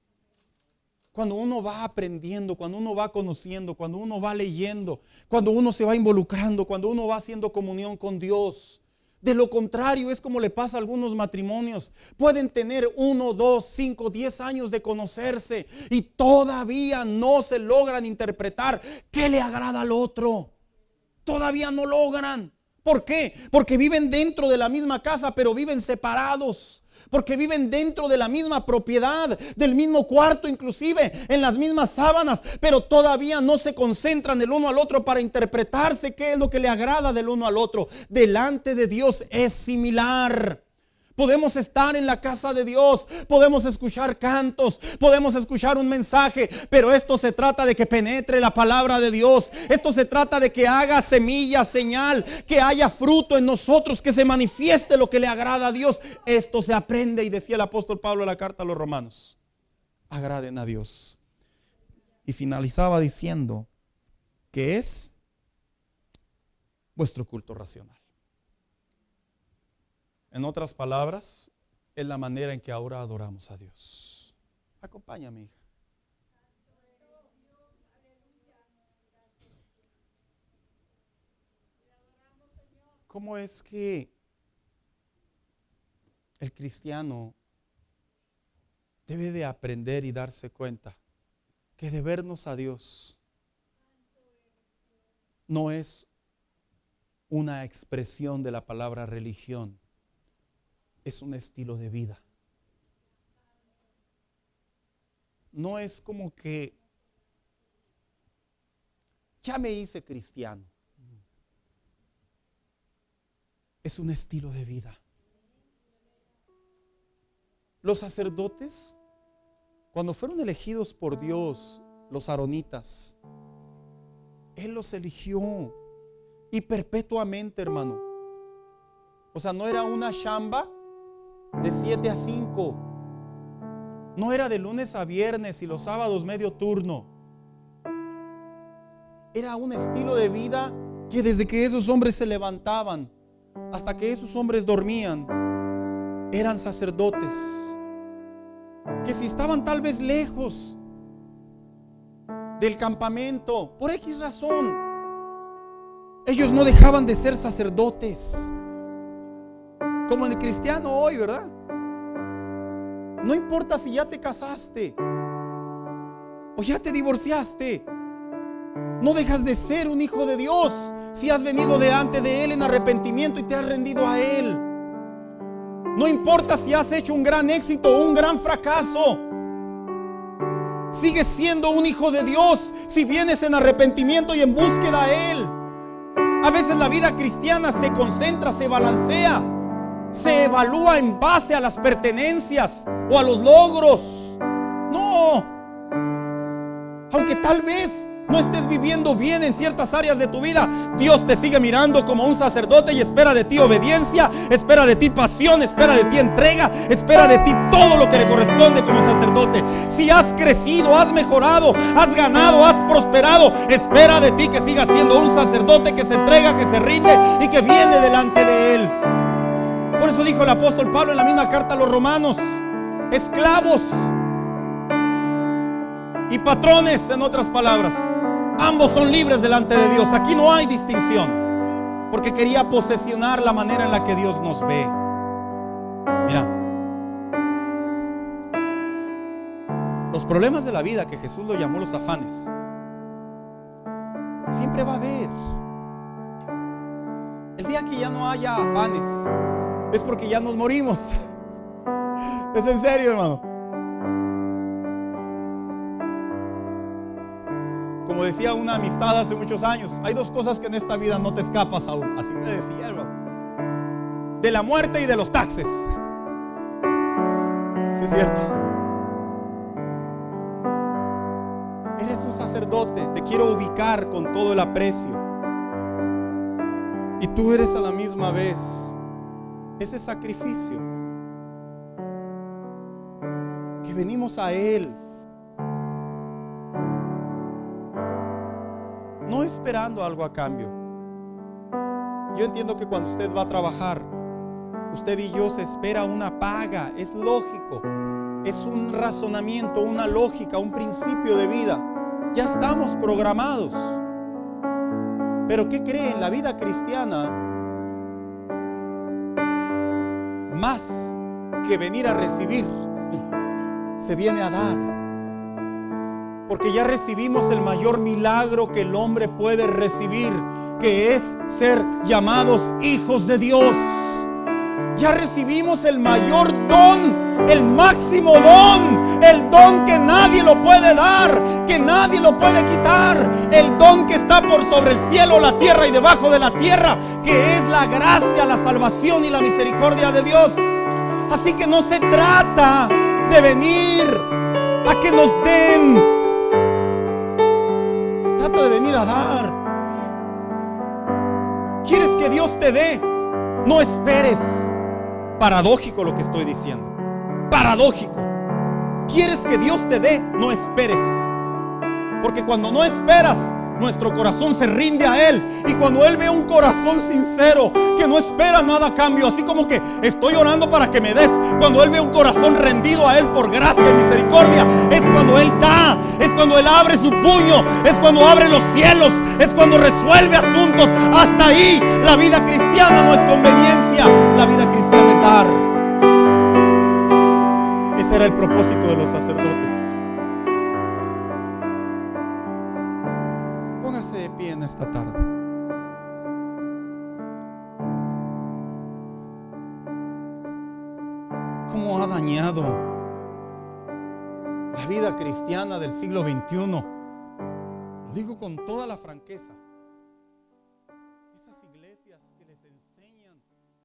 Cuando uno va aprendiendo, cuando uno va conociendo, cuando uno va leyendo, cuando uno se va involucrando, cuando uno va haciendo comunión con Dios. De lo contrario, es como le pasa a algunos matrimonios. Pueden tener 1, 2, 5, 10 años de conocerse y todavía no se logran interpretar qué le agrada al otro. Todavía no logran. ¿Por qué? Porque viven dentro de la misma casa, pero viven separados. Porque viven dentro de la misma propiedad, del mismo cuarto, inclusive en las mismas sábanas, pero todavía no se concentran el uno al otro para interpretarse qué es lo que le agrada del uno al otro. Delante de Dios es similar. Podemos estar en la casa de Dios, podemos escuchar cantos, podemos escuchar un mensaje, pero esto se trata de que penetre la palabra de Dios. Esto se trata de que haga semilla, señal, que haya fruto en nosotros, que se manifieste lo que le agrada a Dios. Esto se aprende, y decía el apóstol Pablo en la carta a los Romanos: agraden a Dios. Y finalizaba diciendo que es vuestro culto racional. En otras palabras, es la manera en que ahora adoramos a Dios. Acompáñame, hija. ¿Cómo es que el cristiano debe de aprender y darse cuenta que de vernos a Dios no es una expresión de la palabra religión? Es un estilo de vida. No es como que ya me hice cristiano. Es un estilo de vida. Los sacerdotes, cuando fueron elegidos por Dios, los aaronitas, Él los eligió y perpetuamente, hermano. O sea, no era una chamba de 7 a 5. No era de lunes a viernes y los sábados medio turno. Era un estilo de vida que desde que esos hombres se levantaban hasta que esos hombres dormían, eran sacerdotes. Que si estaban tal vez lejos del campamento, por X razón, ellos no dejaban de ser sacerdotes. Como en el cristiano hoy, ¿verdad? No importa si ya te casaste o ya te divorciaste, no dejas de ser un hijo de Dios si has venido delante de Él en arrepentimiento y te has rendido a Él. No importa si has hecho un gran éxito o un gran fracaso, sigues siendo un hijo de Dios si vienes en arrepentimiento y en búsqueda a Él. A veces la vida cristiana se concentra, se balancea, se evalúa en base a las pertenencias o a los logros. No. Aunque tal vez no estés viviendo bien en ciertas áreas de tu vida, Dios te sigue mirando como un sacerdote y espera de ti obediencia, espera de ti pasión, espera de ti entrega, espera de ti todo lo que le corresponde como sacerdote. Si has crecido, has mejorado, has ganado, has prosperado, espera de ti que sigas siendo un sacerdote que se entrega, que se rinde y que viene delante de Él. Por eso dijo el apóstol Pablo en la misma carta a los Romanos: esclavos y patrones, en otras palabras, ambos son libres delante de Dios. Aquí no hay distinción, porque quería posesionar la manera en la que Dios nos ve. Mira, los problemas de la vida, que Jesús lo llamó los afanes, Siempre va a haber. El día que ya no haya afanes es porque ya nos morimos. Es en serio, hermano. Como decía una amistad hace muchos años, hay dos cosas que en esta vida no te escapas aún. Así me decía, hermano: de la muerte y de los taxes. Sí, es cierto. Eres un sacerdote, te quiero ubicar con todo el aprecio. Y tú eres a la misma vez ese sacrificio que venimos a Él, no esperando algo a cambio. Yo entiendo que cuando usted va a trabajar, usted y yo se espera una paga. Es lógico, es un razonamiento, una lógica, un principio de vida. Ya estamos programados. Pero ¿qué cree? En la vida cristiana, más que venir a recibir, se viene a dar. Porque ya recibimos el mayor milagro que el hombre puede recibir, que es ser llamados hijos de Dios. Ya recibimos el mayor don, el máximo don, el don que nadie lo puede dar, que nadie lo puede quitar, el don que está por sobre el cielo, la tierra y debajo de la tierra, que es la gracia, la salvación y la misericordia de Dios. Así que no se trata de venir a que nos den, se trata de venir a dar. ¿Quieres que Dios te dé? No esperes. Paradójico lo que estoy diciendo. Paradójico. ¿Quieres que Dios te dé? No esperes. Porque cuando no esperas, nuestro corazón se rinde a Él. Y cuando Él ve un corazón sincero que no espera nada a cambio, así como que estoy orando para que me des, cuando Él ve un corazón rendido a Él por gracia y misericordia, es cuando Él da, es cuando Él abre su puño, es cuando abre los cielos, es cuando resuelve asuntos. Hasta ahí la vida cristiana no es conveniencia, la vida cristiana es dar. Ese era el propósito de los sacerdotes. Póngase de pie en esta tarde. ¿Cómo ha dañado la vida cristiana del siglo XXI? Lo digo con toda la franqueza.